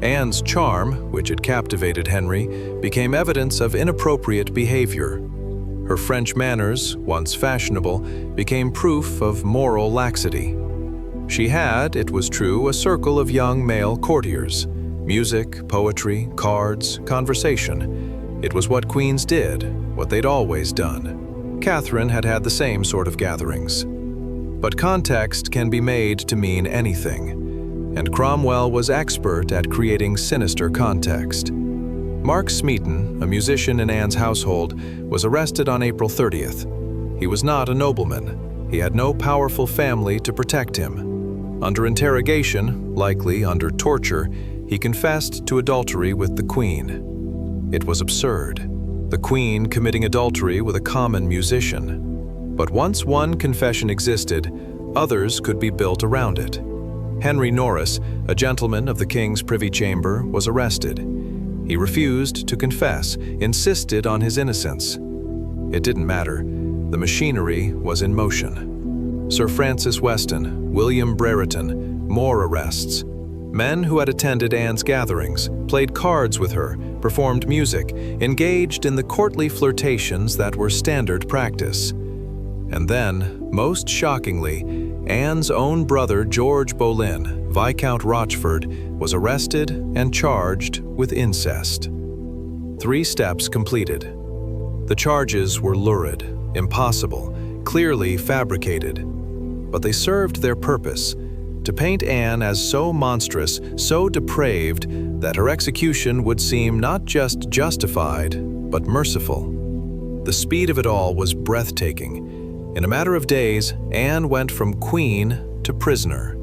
Anne's charm, which had captivated Henry, became evidence of inappropriate behavior. Her French manners, once fashionable, became proof of moral laxity. She had, it was true, a circle of young male courtiers. Music, poetry, cards, conversation. It was what queens did, what they'd always done. Catherine had had the same sort of gatherings. But context can be made to mean anything, and Cromwell was expert at creating sinister context. Mark Smeaton, a musician in Anne's household, was arrested on April 30th. He was not a nobleman. He had no powerful family to protect him. Under interrogation, likely under torture, he confessed to adultery with the Queen. It was absurd. The Queen committing adultery with a common musician. But once one confession existed, others could be built around it. Henry Norris, a gentleman of the King's Privy Chamber, was arrested. He refused to confess, insisted on his innocence. It didn't matter. The machinery was in motion. Sir Francis Weston, William Brereton, more arrests. Men who had attended Anne's gatherings, played cards with her, performed music, engaged in the courtly flirtations that were standard practice. And then, most shockingly, Anne's own brother George Boleyn, Viscount Rochford, was arrested and charged with incest. 3 steps completed. The charges were lurid, impossible, clearly fabricated. But they served their purpose, to paint Anne as so monstrous, so depraved, that her execution would seem not just justified, but merciful. The speed of it all was breathtaking. In a matter of days, Anne went from queen to prisoner.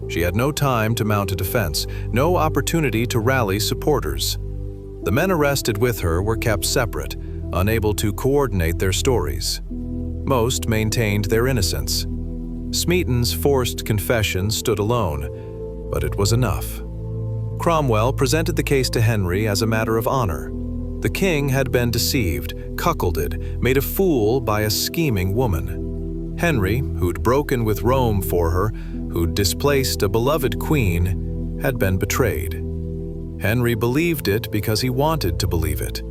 She had no time to mount a defense, no opportunity to rally supporters. The men arrested with her were kept separate, unable to coordinate their stories. Most maintained their innocence. Smeaton's forced confession stood alone, but it was enough. Cromwell presented the case to Henry as a matter of honor. The king had been deceived, cuckolded, made a fool by a scheming woman. Henry, who'd broken with Rome for her, who'd displaced a beloved queen, had been betrayed. Henry believed it because he wanted to believe it,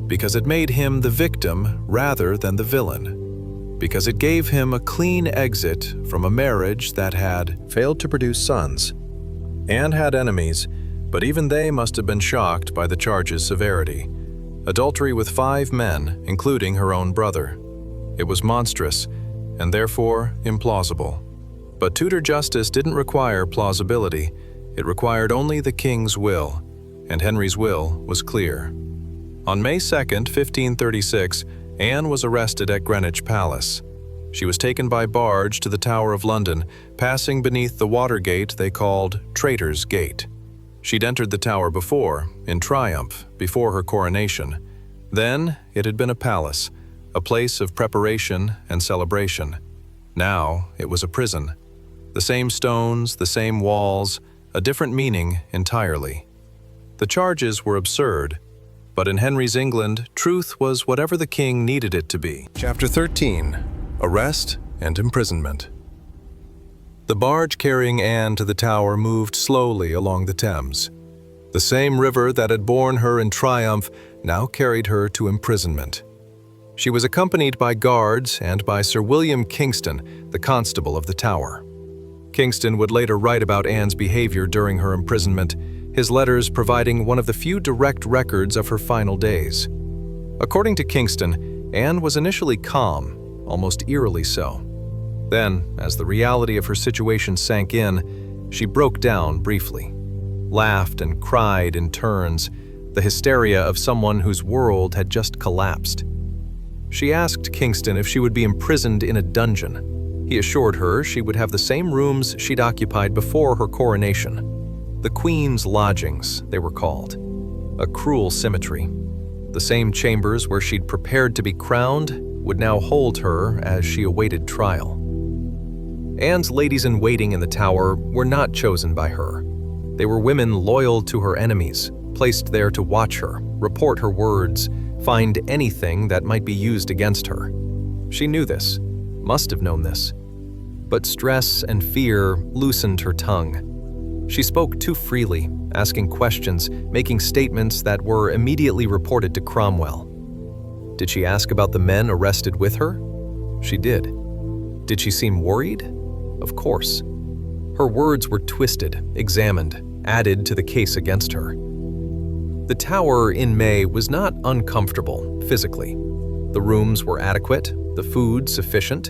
because it made him the victim rather than the villain, because it gave him a clean exit from a marriage that had failed to produce sons. Anne had enemies, but even they must have been shocked by the charge's severity. Adultery with 5 men, including her own brother. It was monstrous, and therefore implausible. But Tudor justice didn't require plausibility. It required only the king's will, and Henry's will was clear. On May 2nd, 1536, Anne was arrested at Greenwich Palace. She was taken by barge to the Tower of London, passing beneath the water gate they called Traitor's Gate. She'd entered the tower before, in triumph, before her coronation. Then it had been a palace, a place of preparation and celebration. Now it was a prison. The same stones, the same walls, a different meaning entirely. The charges were absurd, but in Henry's England, truth was whatever the king needed it to be. Chapter 13. Arrest and Imprisonment. The barge carrying Anne to the Tower moved slowly along the Thames. The same river that had borne her in triumph now carried her to imprisonment. She was accompanied by guards and by Sir William Kingston, the constable of the Tower. Kingston would later write about Anne's behavior during her imprisonment, his letters providing one of the few direct records of her final days. According to Kingston, Anne was initially calm, almost eerily so. Then, as the reality of her situation sank in, she broke down briefly. Laughed and cried in turns, the hysteria of someone whose world had just collapsed. She asked Kingston if she would be imprisoned in a dungeon. He assured her she would have the same rooms she'd occupied before her coronation. The Queen's lodgings, they were called. A cruel symmetry. The same chambers where she'd prepared to be crowned would now hold her as she awaited trial. Anne's ladies-in-waiting in the Tower were not chosen by her. They were women loyal to her enemies, placed there to watch her, report her words, find anything that might be used against her. She knew this, must have known this. But stress and fear loosened her tongue. She spoke too freely, asking questions, making statements that were immediately reported to Cromwell. Did she ask about the men arrested with her? She did. Did she seem worried? Of course. Her words were twisted, examined, added to the case against her. The Tower in May was not uncomfortable physically. The rooms were adequate, the food sufficient,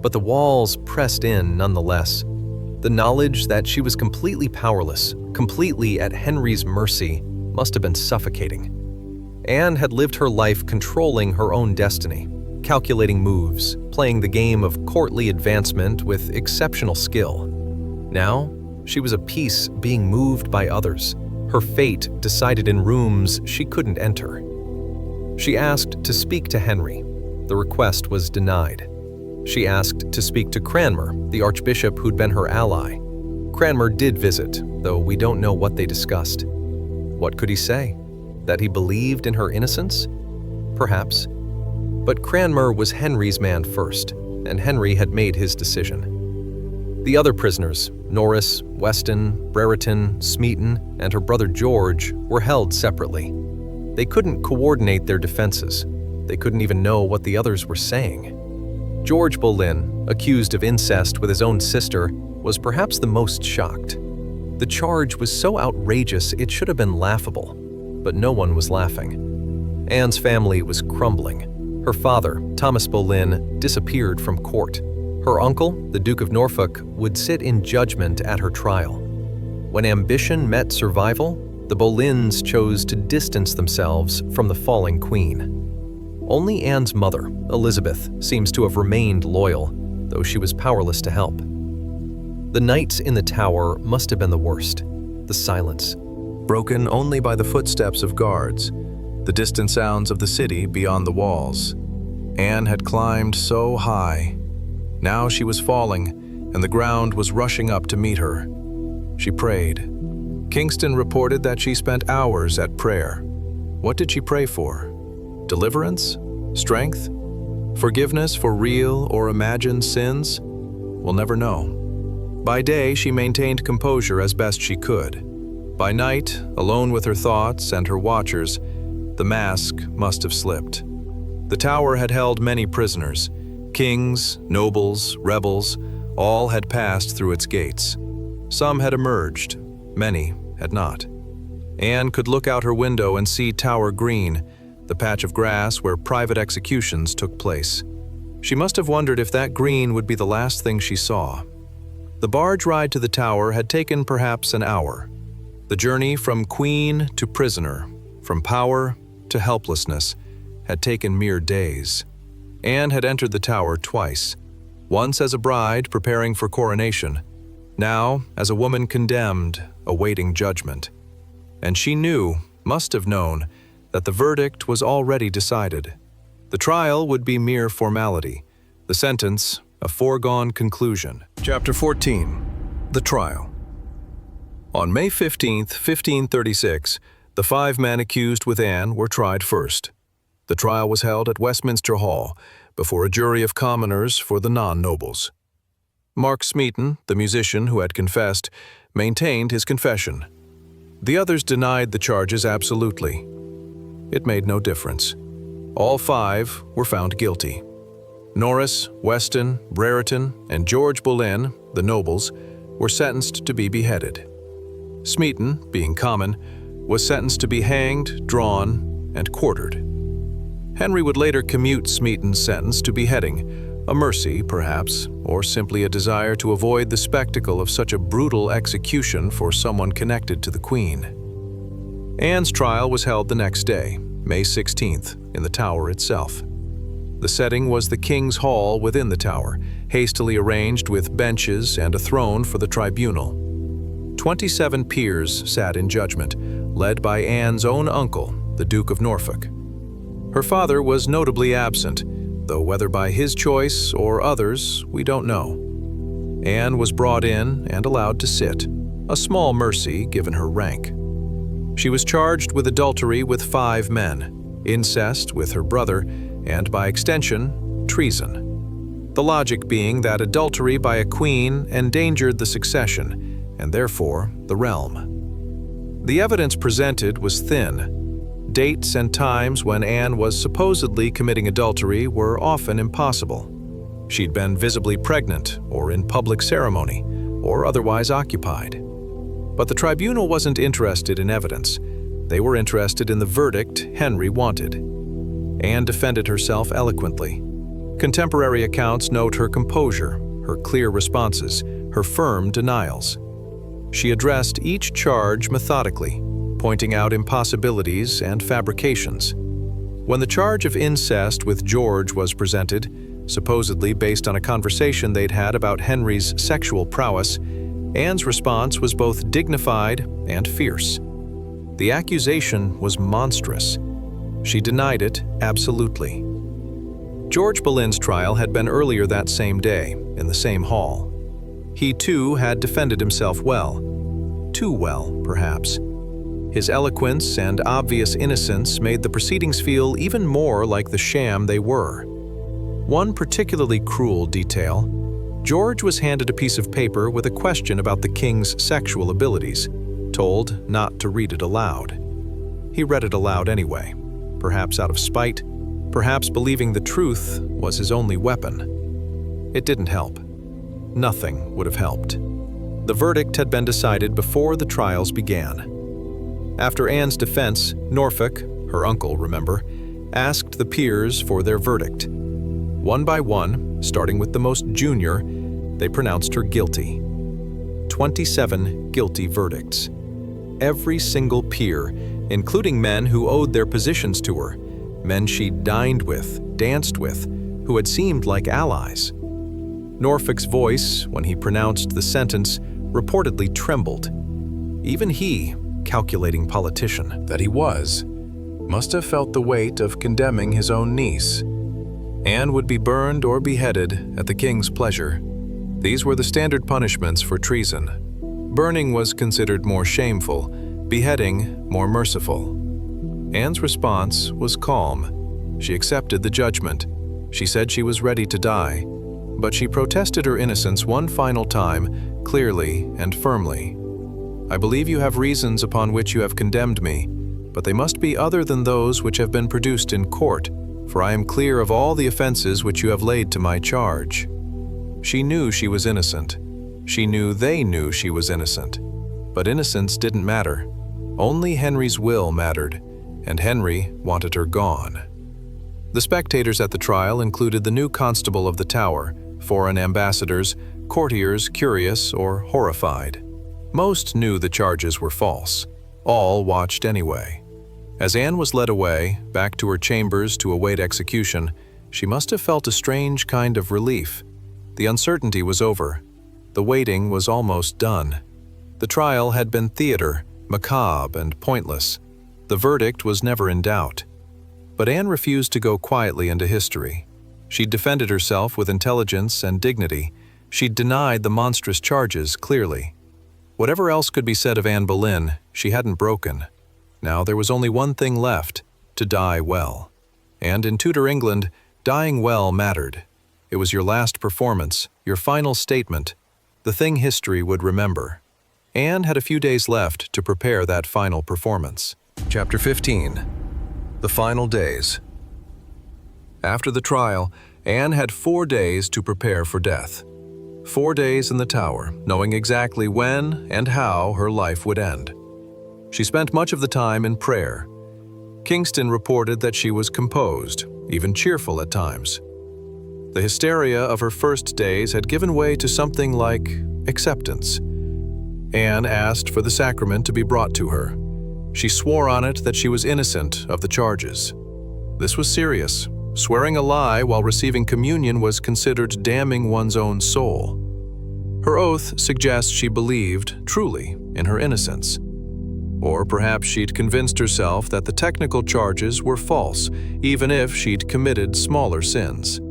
but the walls pressed in nonetheless. The knowledge that she was completely powerless, completely at Henry's mercy, must have been suffocating. Anne had lived her life controlling her own destiny, calculating moves, playing the game of courtly advancement with exceptional skill. Now, she was a piece being moved by others, her fate decided in rooms she couldn't enter. She asked to speak to Henry. The request was denied. She asked to speak to Cranmer, the archbishop who'd been her ally. Cranmer did visit, though we don't know what they discussed. What could he say? That he believed in her innocence? Perhaps. But Cranmer was Henry's man first, and Henry had made his decision. The other prisoners, Norris, Weston, Brereton, Smeaton, and her brother George, were held separately. They couldn't coordinate their defenses. They couldn't even know what the others were saying. George Boleyn, accused of incest with his own sister, was perhaps the most shocked. The charge was so outrageous it should have been laughable, but no one was laughing. Anne's family was crumbling. Her father, Thomas Boleyn, disappeared from court. Her uncle, the Duke of Norfolk, would sit in judgment at her trial. When ambition met survival, the Boleyns chose to distance themselves from the falling queen. Only Anne's mother, Elizabeth, seems to have remained loyal, though she was powerless to help. The nights in the Tower must have been the worst. The silence. Broken only by the footsteps of guards, the distant sounds of the city beyond the walls. Anne had climbed so high. Now she was falling, and the ground was rushing up to meet her. She prayed. Kingston reported that she spent hours at prayer. What did she pray for? Deliverance? Strength? Forgiveness for real or imagined sins? We'll never know. By day, she maintained composure as best she could. By night, alone with her thoughts and her watchers, the mask must have slipped. The Tower had held many prisoners. Kings, nobles, rebels, all had passed through its gates. Some had emerged, many had not. Anne could look out her window and see Tower Green, the patch of grass where private executions took place. She must have wondered if that green would be the last thing she saw. The barge ride to the Tower had taken perhaps an hour. The journey from queen to prisoner, from power to helplessness, had taken mere days. Anne had entered the Tower twice, once as a bride preparing for coronation, now as a woman condemned, awaiting judgment. And she knew, must have known, that the verdict was already decided. The trial would be mere formality, the sentence a foregone conclusion. Chapter 14. The Trial. On May 15, 1536, the 5 men accused with Anne were tried first. The trial was held at Westminster Hall, before a jury of commoners for the non-nobles. Mark Smeaton, the musician who had confessed, maintained his confession. The others denied the charges absolutely. It made no difference. All 5 were found guilty. Norris, Weston, Brereton, and George Boleyn, the nobles, were sentenced to be beheaded. Smeaton, being common, was sentenced to be hanged, drawn, and quartered. Henry would later commute Smeaton's sentence to beheading, a mercy, perhaps, or simply a desire to avoid the spectacle of such a brutal execution for someone connected to the Queen. Anne's trial was held the next day, May 16th, in the Tower itself. The setting was the King's Hall within the Tower, hastily arranged with benches and a throne for the tribunal. 27 peers sat in judgment, led by Anne's own uncle, the Duke of Norfolk. Her father was notably absent, though whether by his choice or others, we don't know. Anne was brought in and allowed to sit, a small mercy given her rank. She was charged with adultery with 5 men, incest with her brother, and by extension, treason. The logic being that adultery by a queen endangered the succession, and therefore the realm. The evidence presented was thin. Dates and times when Anne was supposedly committing adultery were often impossible. She'd been visibly pregnant, or in public ceremony, or otherwise occupied. But the tribunal wasn't interested in evidence. They were interested in the verdict Henry wanted. Anne defended herself eloquently. Contemporary accounts note her composure, her clear responses, her firm denials. She addressed each charge methodically, pointing out impossibilities and fabrications. When the charge of incest with George was presented, supposedly based on a conversation they'd had about Henry's sexual prowess, Anne's response was both dignified and fierce. The accusation was monstrous. She denied it absolutely. George Boleyn's trial had been earlier that same day, in the same hall. He too had defended himself well. Too well, perhaps. His eloquence and obvious innocence made the proceedings feel even more like the sham they were. One particularly cruel detail: George was handed a piece of paper with a question about the king's sexual abilities, told not to read it aloud. He read it aloud anyway, perhaps out of spite, perhaps believing the truth was his only weapon. It didn't help. Nothing would have helped. The verdict had been decided before the trials began. After Anne's defense, Norfolk, her uncle, remember, asked the peers for their verdict. One by one, starting with the most junior, they pronounced her guilty. 27 guilty verdicts. Every single peer, including men who owed their positions to her, men she'd dined with, danced with, who had seemed like allies. Norfolk's voice, when he pronounced the sentence, reportedly trembled. Even he, calculating politician that he was, must have felt the weight of condemning his own niece. Anne would be burned or beheaded at the king's pleasure. These were the standard punishments for treason. Burning was considered more shameful, beheading more merciful. Anne's response was calm. She accepted the judgment. She said she was ready to die, but she protested her innocence one final time, clearly and firmly. "I believe you have reasons upon which you have condemned me, but they must be other than those which have been produced in court, for I am clear of all the offenses which you have laid to my charge." She knew she was innocent. She knew they knew she was innocent. But innocence didn't matter. Only Henry's will mattered, and Henry wanted her gone. The spectators at the trial included the new constable of the Tower, foreign ambassadors, courtiers curious or horrified. Most knew the charges were false. All watched anyway. As Anne was led away, back to her chambers to await execution, she must have felt a strange kind of relief. The uncertainty was over. The waiting was almost done. The trial had been theater, macabre and pointless. The verdict was never in doubt. But Anne refused to go quietly into history. She'd defended herself with intelligence and dignity. She'd denied the monstrous charges clearly. Whatever else could be said of Anne Boleyn, she hadn't broken. Now there was only one thing left: to die well. And in Tudor England, dying well mattered. It was your last performance, your final statement, the thing history would remember. Anne had a few days left to prepare that final performance. Chapter 15. The Final Days. After the trial, Anne had 4 days to prepare for death. 4 days in the Tower, knowing exactly when and how her life would end. She spent much of the time in prayer. Kingston reported that she was composed, even cheerful at times. The hysteria of her first days had given way to something like acceptance. Anne asked for the sacrament to be brought to her. She swore on it that she was innocent of the charges. This was serious. Swearing a lie while receiving communion was considered damning one's own soul. Her oath suggests she believed, truly, in her innocence. Or perhaps she'd convinced herself that the technical charges were false, even if she'd committed smaller sins.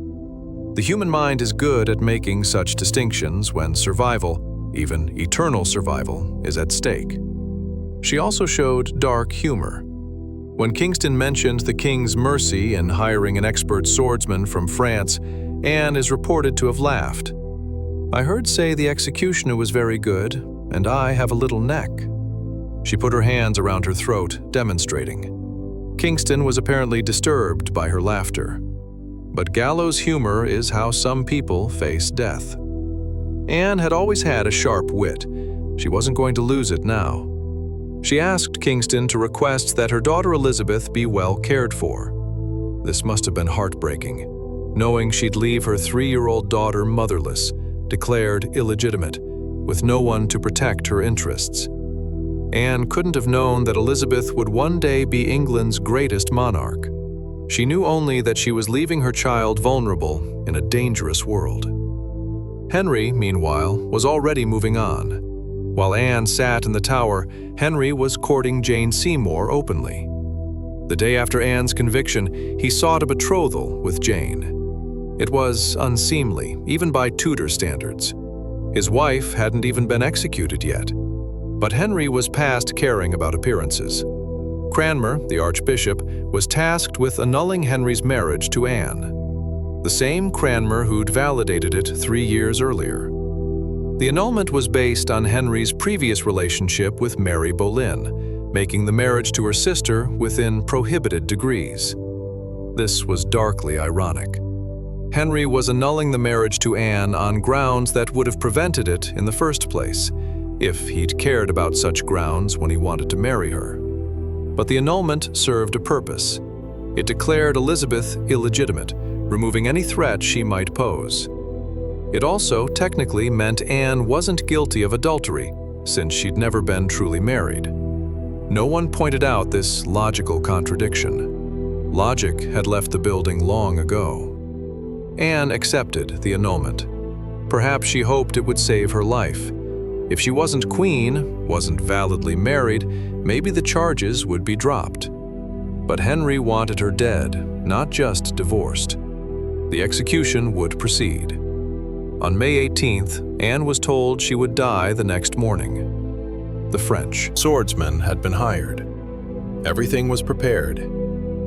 The human mind is good at making such distinctions when survival, even eternal survival, is at stake. She also showed dark humor. When Kingston mentioned the king's mercy in hiring an expert swordsman from France, Anne is reported to have laughed. "I heard say the executioner was very good, and I have a little neck." She put her hands around her throat, demonstrating. Kingston was apparently disturbed by her laughter. But gallows humor is how some people face death. Anne had always had a sharp wit. She wasn't going to lose it now. She asked Kingston to request that her daughter Elizabeth be well cared for. This must have been heartbreaking, knowing she'd leave her 3-year-old daughter motherless, declared illegitimate, with no one to protect her interests. Anne couldn't have known that Elizabeth would one day be England's greatest monarch. She knew only that she was leaving her child vulnerable in a dangerous world. Henry, meanwhile, was already moving on. While Anne sat in the Tower, Henry was courting Jane Seymour openly. The day after Anne's conviction, he sought a betrothal with Jane. It was unseemly, even by Tudor standards. His wife hadn't even been executed yet. But Henry was past caring about appearances. Cranmer, the Archbishop, was tasked with annulling Henry's marriage to Anne, the same Cranmer who'd validated it 3 years earlier. The annulment was based on Henry's previous relationship with Mary Boleyn, making the marriage to her sister within prohibited degrees. This was darkly ironic. Henry was annulling the marriage to Anne on grounds that would have prevented it in the first place, if he'd cared about such grounds when he wanted to marry her. But the annulment served a purpose. It declared Elizabeth illegitimate, removing any threat she might pose. It also technically meant Anne wasn't guilty of adultery, since she'd never been truly married. No one pointed out this logical contradiction. Logic had left the building long ago. Anne accepted the annulment. Perhaps she hoped it would save her life. If she wasn't queen, wasn't validly married, maybe the charges would be dropped. But Henry wanted her dead, not just divorced. The execution would proceed. On May 18th, Anne was told she would die the next morning. The French swordsman had been hired. Everything was prepared.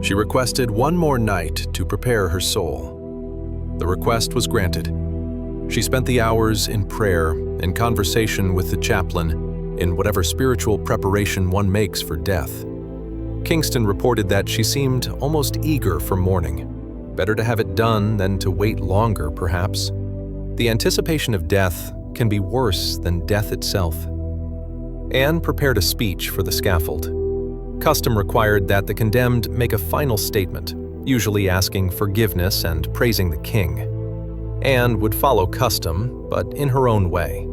She requested one more night to prepare her soul. The request was granted. She spent the hours in prayer, in conversation with the chaplain, in whatever spiritual preparation one makes for death. Kingston reported that she seemed almost eager for mourning. Better to have it done than to wait longer, perhaps. The anticipation of death can be worse than death itself. Anne prepared a speech for the scaffold. Custom required that the condemned make a final statement, usually asking forgiveness and praising the king. Anne would follow custom, but in her own way.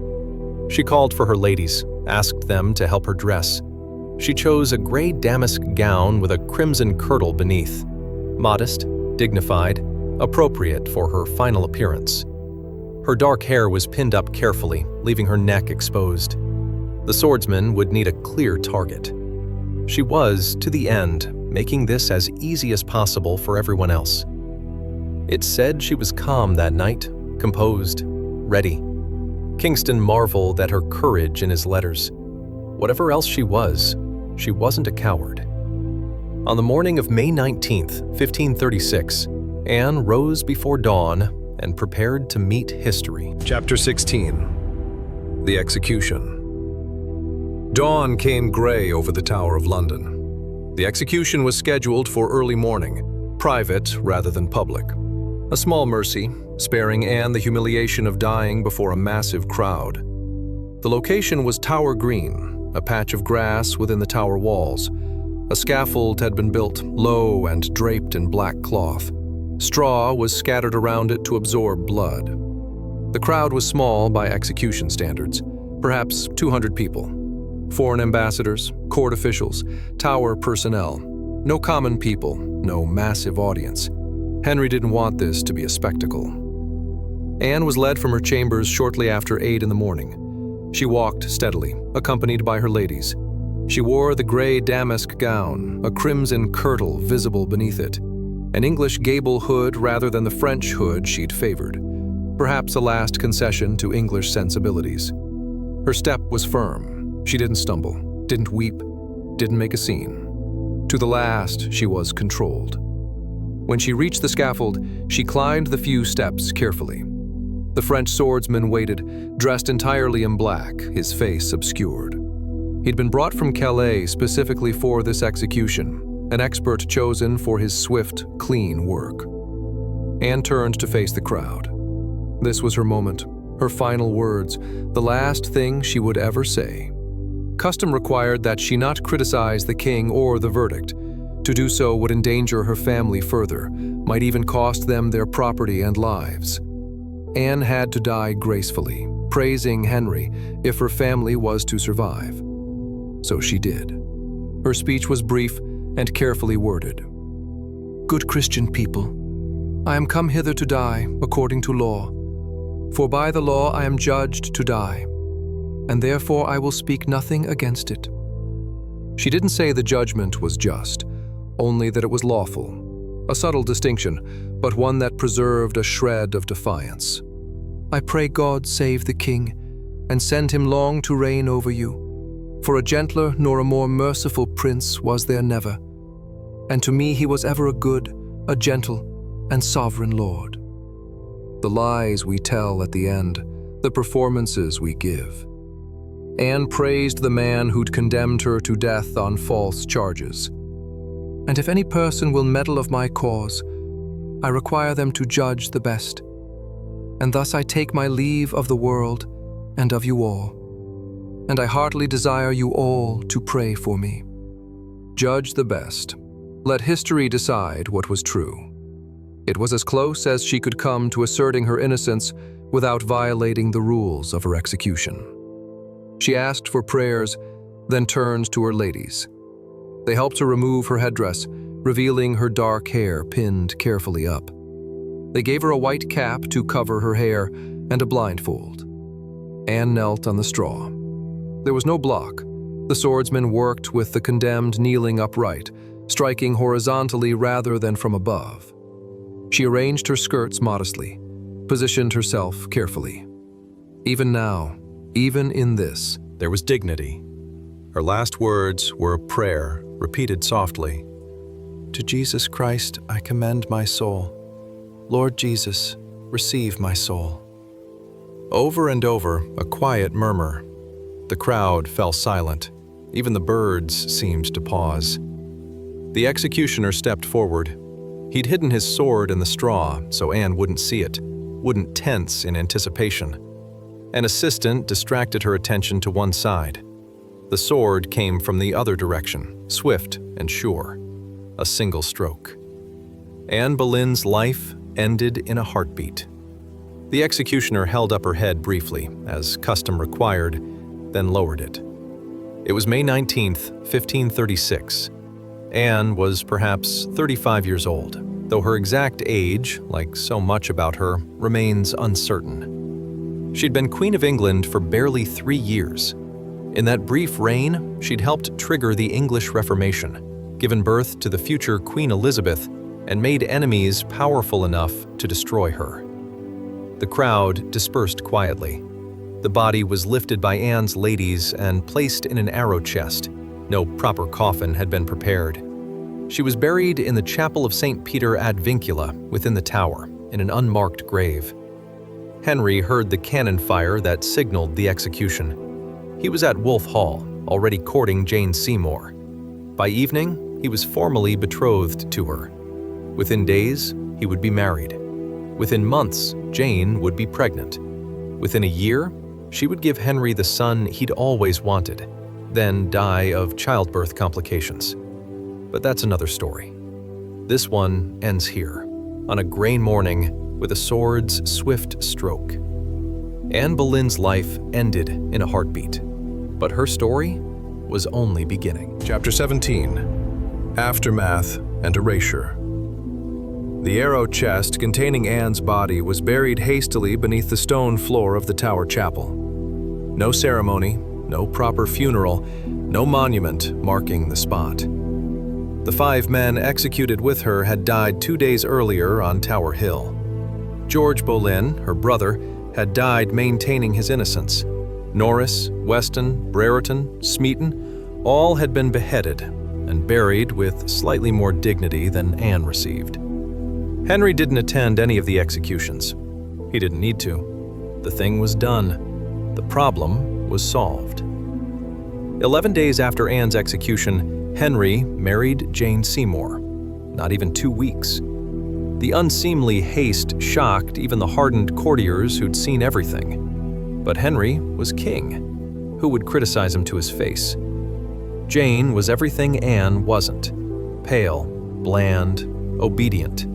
She called for her ladies, asked them to help her dress. She chose a gray damask gown with a crimson kirtle beneath. Modest, dignified, appropriate for her final appearance. Her dark hair was pinned up carefully, leaving her neck exposed. The swordsman would need a clear target. She was, to the end, making this as easy as possible for everyone else. It said she was calm that night, composed, ready. Kingston marveled at her courage in his letters. Whatever else she wasn't a coward. On the morning of May 19th, 1536, Anne rose before dawn and prepared to meet history. Chapter 16. The Execution. Dawn came gray over the Tower of London. The execution was scheduled for early morning, private rather than public. A small mercy, sparing Anne the humiliation of dying before a massive crowd. The location was Tower Green, a patch of grass within the tower walls. A scaffold had been built, low and draped in black cloth. Straw was scattered around it to absorb blood. The crowd was small by execution standards, perhaps 200 people. Foreign ambassadors, court officials, Tower personnel. No common people, no massive audience. Henry didn't want this to be a spectacle. Anne was led from her chambers shortly after 8 in the morning. She walked steadily, accompanied by her ladies. She wore the gray damask gown, a crimson kirtle visible beneath it, an English gable hood rather than the French hood she'd favored, perhaps a last concession to English sensibilities. Her step was firm. She didn't stumble, didn't weep, didn't make a scene. To the last, she was controlled. When she reached the scaffold, she climbed the few steps carefully. The French swordsman waited, dressed entirely in black, his face obscured. He'd been brought from Calais specifically for this execution, an expert chosen for his swift, clean work. Anne turned to face the crowd. This was her moment, her final words, the last thing she would ever say. Custom required that she not criticize the king or the verdict. To do so would endanger her family further, might even cost them their property and lives. Anne had to die gracefully, praising Henry if her family was to survive. So she did. Her speech was brief and carefully worded. "Good Christian people, I am come hither to die according to law. For by the law I am judged to die, and therefore I will speak nothing against it." She didn't say the judgment was just, only that it was lawful, a subtle distinction, but one that preserved a shred of defiance. "I pray God save the king, and send him long to reign over you. For a gentler nor a more merciful prince was there never, and to me he was ever a good, a gentle, and sovereign lord." The lies we tell at the end, the performances we give. Anne praised the man who'd condemned her to death on false charges. "And if any person will meddle of my cause, I require them to judge the best. And thus I take my leave of the world and of you all. And I heartily desire you all to pray for me." Judge the best. Let history decide what was true. It was as close as she could come to asserting her innocence without violating the rules of her execution. She asked for prayers, then turned to her ladies. They helped her remove her headdress, revealing her dark hair pinned carefully up. They gave her a white cap to cover her hair and a blindfold. Anne knelt on the straw. There was no block. The swordsman worked with the condemned kneeling upright, striking horizontally rather than from above. She arranged her skirts modestly, positioned herself carefully. Even now, even in this, there was dignity. Her last words were a prayer, repeated softly. "To Jesus Christ I commend my soul. Lord Jesus, receive my soul." Over and over, a quiet murmur. The crowd fell silent. Even the birds seemed to pause. The executioner stepped forward. He'd hidden his sword in the straw so Anne wouldn't see it, wouldn't tense in anticipation. An assistant distracted her attention to one side. The sword came from the other direction, swift and sure. A single stroke. Anne Boleyn's life ended in a heartbeat. The executioner held up her head briefly, as custom required, then lowered it. It was May 19th, 1536. Anne was perhaps 35 years old, though her exact age, like so much about her, remains uncertain. She'd been Queen of England for barely 3 years. In that brief reign, she'd helped trigger the English Reformation, given birth to the future Queen Elizabeth, and made enemies powerful enough to destroy her. The crowd dispersed quietly. The body was lifted by Anne's ladies and placed in an arrow chest. No proper coffin had been prepared. She was buried in the chapel of St. Peter ad Vincula within the tower, in an unmarked grave. Henry heard the cannon fire that signaled the execution. He was at Wolf Hall, already courting Jane Seymour. By evening, he was formally betrothed to her. Within days, he would be married. Within months, Jane would be pregnant. Within a year, she would give Henry the son he'd always wanted, then die of childbirth complications. But that's another story. This one ends here, on a gray morning with a sword's swift stroke. Anne Boleyn's life ended in a heartbeat, but her story was only beginning. Chapter 17. Aftermath and Erasure. The arrow chest containing Anne's body was buried hastily beneath the stone floor of the Tower Chapel. No ceremony, no proper funeral, no monument marking the spot. The 5 men executed with her had died 2 days earlier on Tower Hill. George Boleyn, her brother, had died maintaining his innocence. Norris, Weston, Brereton, Smeaton, all had been beheaded and buried with slightly more dignity than Anne received. Henry didn't attend any of the executions. He didn't need to. The thing was done. The problem was solved. 11 days after Anne's execution, Henry married Jane Seymour. Not even 2 weeks. The unseemly haste shocked even the hardened courtiers who'd seen everything. But Henry was king. Who would criticize him to his face? Jane was everything Anne wasn't. Pale, bland, obedient.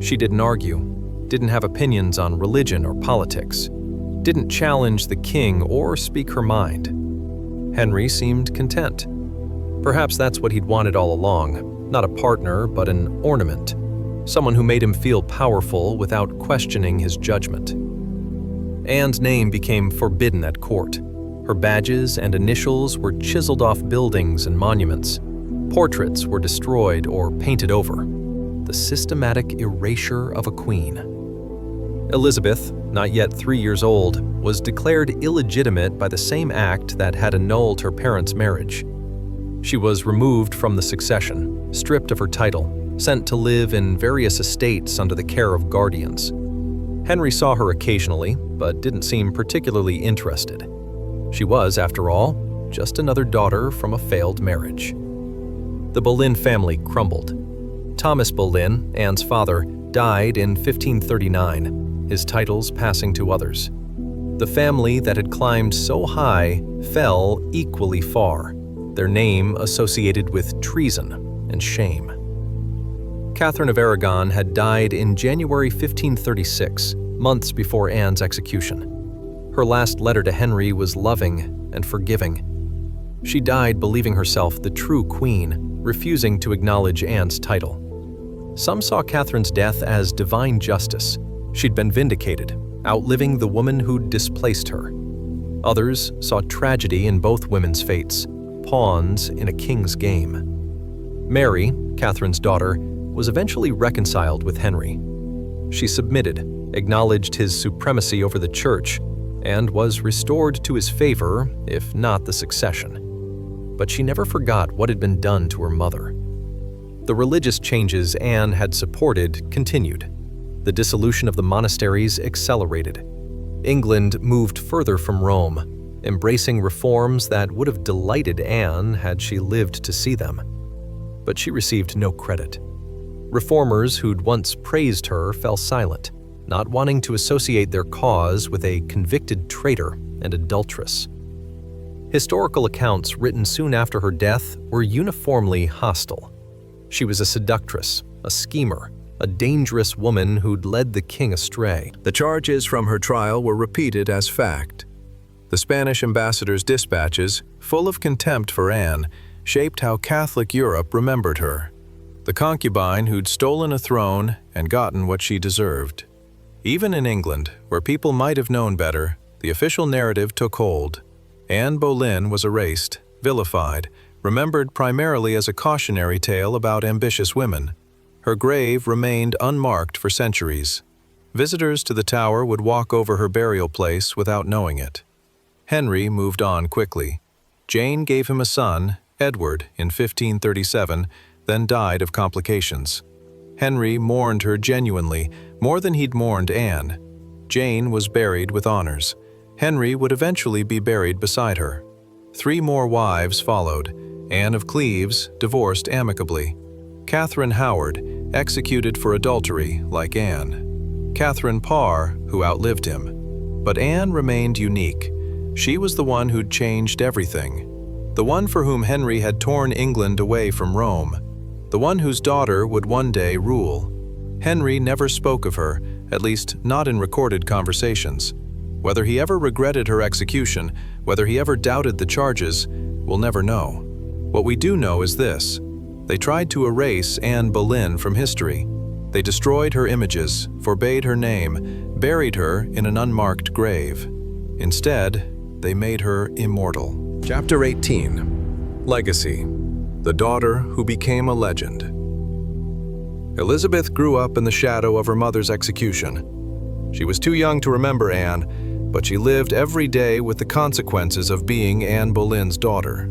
She didn't argue, didn't have opinions on religion or politics, didn't challenge the king or speak her mind. Henry seemed content. Perhaps that's what he'd wanted all along, not a partner, but an ornament, someone who made him feel powerful without questioning his judgment. Anne's name became forbidden at court. Her badges and initials were chiseled off buildings and monuments. Portraits were destroyed or painted over. The systematic erasure of a queen. Elizabeth, not yet 3 years old, was declared illegitimate by the same act that had annulled her parents' marriage. She was removed from the succession, stripped of her title, sent to live in various estates under the care of guardians. Henry saw her occasionally, but didn't seem particularly interested. She was, after all, just another daughter from a failed marriage. The Boleyn family crumbled. Thomas Boleyn, Anne's father, died in 1539, his titles passing to others. The family that had climbed so high fell equally far, their name associated with treason and shame. Catherine of Aragon had died in January 1536, months before Anne's execution. Her last letter to Henry was loving and forgiving. She died believing herself the true queen, refusing to acknowledge Anne's title. Some saw Catherine's death as divine justice. She'd been vindicated, outliving the woman who'd displaced her. Others saw tragedy in both women's fates, pawns in a king's game. Mary, Catherine's daughter, was eventually reconciled with Henry. She submitted, acknowledged his supremacy over the church, and was restored to his favor, if not the succession. But she never forgot what had been done to her mother. The religious changes Anne had supported continued. The dissolution of the monasteries accelerated. England moved further from Rome, embracing reforms that would have delighted Anne had she lived to see them. But she received no credit. Reformers who'd once praised her fell silent, not wanting to associate their cause with a convicted traitor and adulteress. Historical accounts written soon after her death were uniformly hostile. She was a seductress, a schemer, a dangerous woman who'd led the king astray. The charges from her trial were repeated as fact. The Spanish ambassador's dispatches, full of contempt for Anne, shaped how Catholic Europe remembered her. The concubine who'd stolen a throne and gotten what she deserved. Even in England, where people might have known better, the official narrative took hold. Anne Boleyn was erased, vilified, remembered primarily as a cautionary tale about ambitious women. Her grave remained unmarked for centuries. Visitors to the tower would walk over her burial place without knowing it. Henry moved on quickly. Jane gave him a son, Edward, in 1537, then died of complications. Henry mourned her genuinely, more than he'd mourned Anne. Jane was buried with honors. Henry would eventually be buried beside her. 3 more wives followed. Anne of Cleves, divorced amicably. Catherine Howard, executed for adultery, like Anne. Catherine Parr, who outlived him. But Anne remained unique. She was the one who'd changed everything. The one for whom Henry had torn England away from Rome. The one whose daughter would one day rule. Henry never spoke of her, at least not in recorded conversations. Whether he ever regretted her execution, whether he ever doubted the charges, We'll never know. What we do know is this: they tried to erase Anne Boleyn from history. They destroyed her images, forbade her name, buried her in an unmarked grave. Instead, they made her immortal. Chapter 18. Legacy. The daughter who became a legend. Elizabeth grew up in the shadow of her mother's execution. She was too young to remember Anne, but she lived every day with the consequences of being Anne Boleyn's daughter.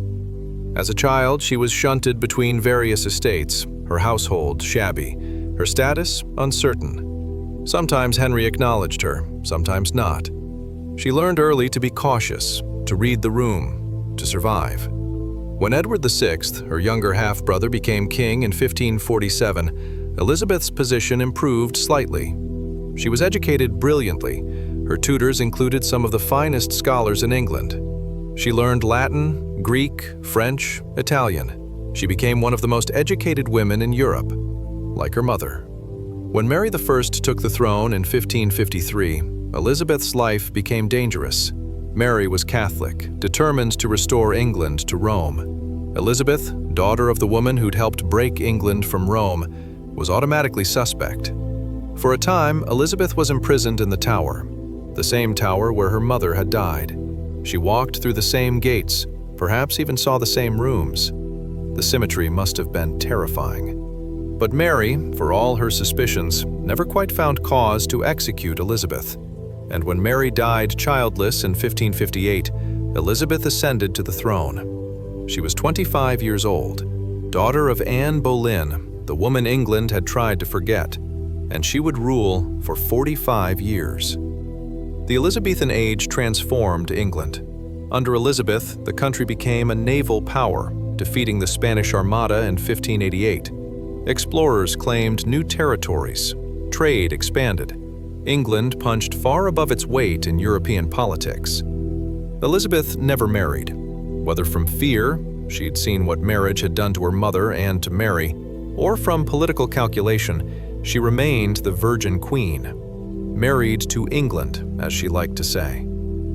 As a child, she was shunted between various estates, her household shabby, her status uncertain. Sometimes Henry acknowledged her, sometimes not. She learned early to be cautious, to read the room, to survive. When Edward VI, her younger half-brother, became king in 1547, Elizabeth's position improved slightly. She was educated brilliantly. Her tutors included some of the finest scholars in England. She learned Latin, Greek, French, Italian. She became one of the most educated women in Europe, like her mother. When Mary I took the throne in 1553, Elizabeth's life became dangerous. Mary was Catholic, determined to restore England to Rome. Elizabeth, daughter of the woman who'd helped break England from Rome, was automatically suspect. For a time, Elizabeth was imprisoned in the Tower, the same tower where her mother had died. She walked through the same gates, perhaps even saw the same rooms. The symmetry must have been terrifying. But Mary, for all her suspicions, never quite found cause to execute Elizabeth. And when Mary died childless in 1558, Elizabeth ascended to the throne. She was 25 years old, daughter of Anne Boleyn, the woman England had tried to forget, and she would rule for 45 years. The Elizabethan age transformed England. Under Elizabeth, the country became a naval power, defeating the Spanish Armada in 1588. Explorers claimed new territories. Trade expanded. England punched far above its weight in European politics. Elizabeth never married. Whether from fear, she'd seen what marriage had done to her mother and to Mary, or from political calculation, she remained the Virgin Queen. Married to England, as she liked to say.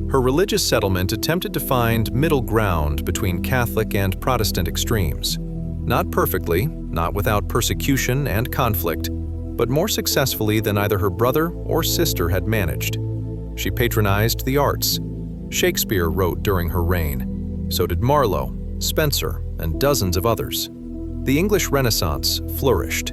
Her religious settlement attempted to find middle ground between Catholic and Protestant extremes. Not perfectly, not without persecution and conflict, but more successfully than either her brother or sister had managed. She patronized the arts. Shakespeare wrote during her reign. So did Marlowe, Spencer, and dozens of others. The English Renaissance flourished.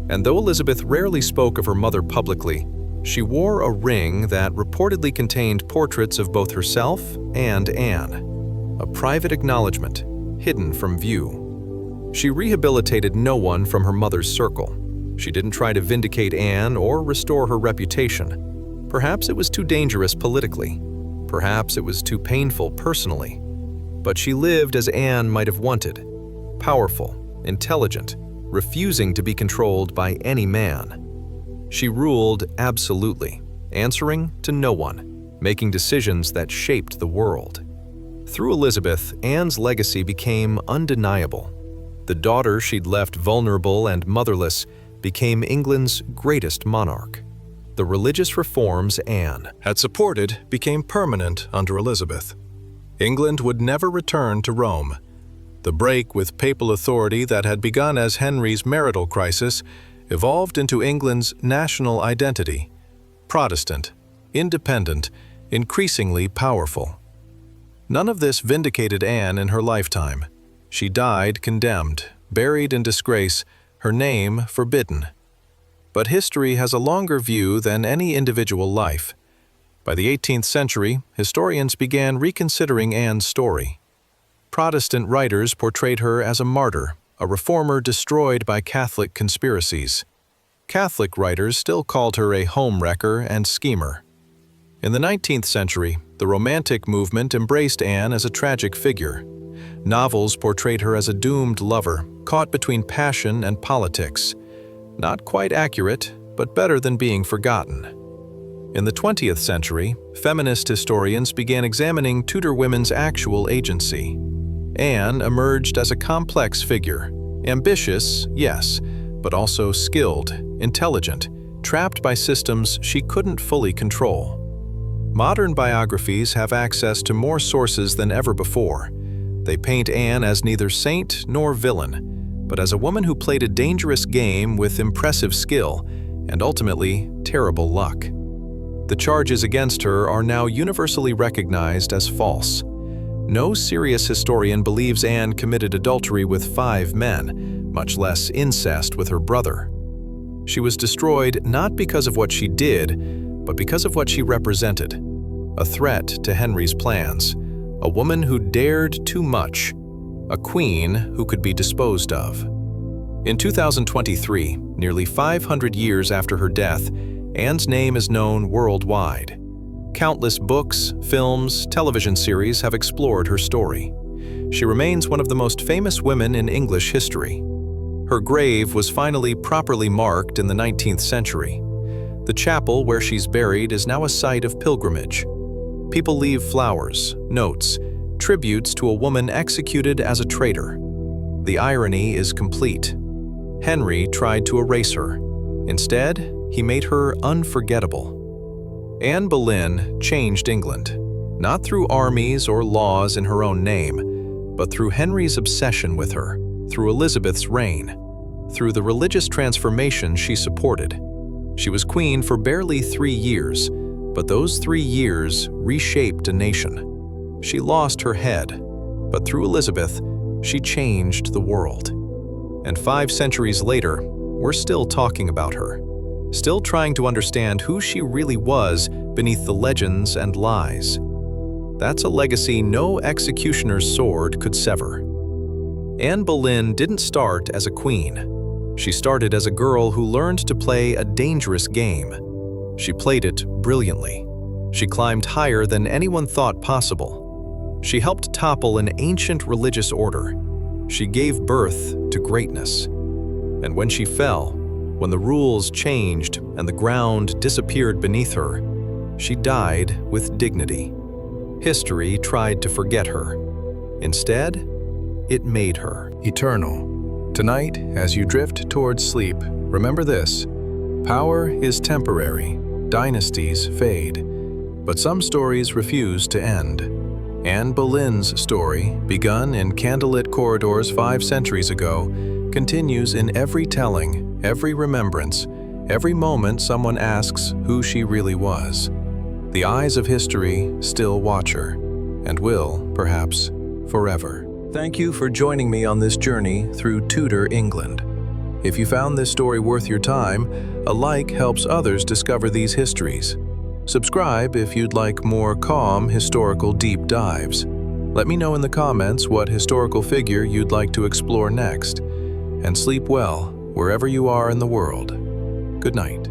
And though Elizabeth rarely spoke of her mother publicly, she wore a ring that reportedly contained portraits of both herself and Anne. A private acknowledgement, hidden from view. She rehabilitated no one from her mother's circle. She didn't try to vindicate Anne or restore her reputation. Perhaps it was too dangerous politically. Perhaps it was too painful personally. But she lived as Anne might have wanted. Powerful, intelligent, refusing to be controlled by any man. She ruled absolutely, answering to no one, making decisions that shaped the world. Through Elizabeth, Anne's legacy became undeniable. The daughter she'd left vulnerable and motherless became England's greatest monarch. The religious reforms Anne had supported became permanent under Elizabeth. England would never return to Rome. The break with papal authority that had begun as Henry's marital crisis evolved into England's national identity: Protestant, independent, increasingly powerful. None of this vindicated Anne in her lifetime. She died condemned, buried in disgrace, her name forbidden. But history has a longer view than any individual life. By the 18th century, historians began reconsidering Anne's story. Protestant writers portrayed her as a martyr, a reformer destroyed by Catholic conspiracies. Catholic writers still called her a homewrecker and schemer. In the 19th century, the Romantic movement embraced Anne as a tragic figure. Novels portrayed her as a doomed lover, caught between passion and politics. Not quite accurate, but better than being forgotten. In the 20th century, feminist historians began examining Tudor women's actual agency. Anne emerged as a complex figure, ambitious, yes, but also skilled, intelligent, trapped by systems she couldn't fully control. Modern biographies have access to more sources than ever before. They paint Anne as neither saint nor villain, but as a woman who played a dangerous game with impressive skill and ultimately terrible luck. The charges against her are now universally recognized as false. No serious historian believes Anne committed adultery with 5 men, much less incest with her brother. She was destroyed not because of what she did, but because of what she represented. A threat to Henry's plans, a woman who dared too much, a queen who could be disposed of. In 2023, nearly 500 years after her death, Anne's name is known worldwide. Countless books, films, television series have explored her story. She remains one of the most famous women in English history. Her grave was finally properly marked in the 19th century. The chapel where she's buried is now a site of pilgrimage. People leave flowers, notes, tributes to a woman executed as a traitor. The irony is complete. Henry tried to erase her. Instead, he made her unforgettable. Anne Boleyn changed England, not through armies or laws in her own name, but through Henry's obsession with her, through Elizabeth's reign, through the religious transformation she supported. She was queen for barely 3 years, but those 3 years reshaped a nation. She lost her head, but through Elizabeth, she changed the world. And 5 centuries later, we're still talking about her, still trying to understand who she really was beneath the legends and lies. That's a legacy no executioner's sword could sever. Anne Boleyn didn't start as a queen. She started as a girl who learned to play a dangerous game. She played it brilliantly. She climbed higher than anyone thought possible. She helped topple an ancient religious order. She gave birth to greatness. And when she fell, when the rules changed and the ground disappeared beneath her, she died with dignity. History tried to forget her. Instead, it made her eternal. Tonight, as you drift towards sleep, remember this: power is temporary, dynasties fade, but some stories refuse to end. Anne Boleyn's story, begun in candlelit corridors 5 centuries ago, continues in every telling, every remembrance, every moment someone asks who she really was. The eyes of history still watch her, and will, perhaps, forever. Thank you for joining me on this journey through Tudor England. If you found this story worth your time, a like helps others discover these histories. Subscribe if you'd like more calm historical deep dives. Let me know in the comments what historical figure you'd like to explore next. And sleep well wherever you are in the world. Good night.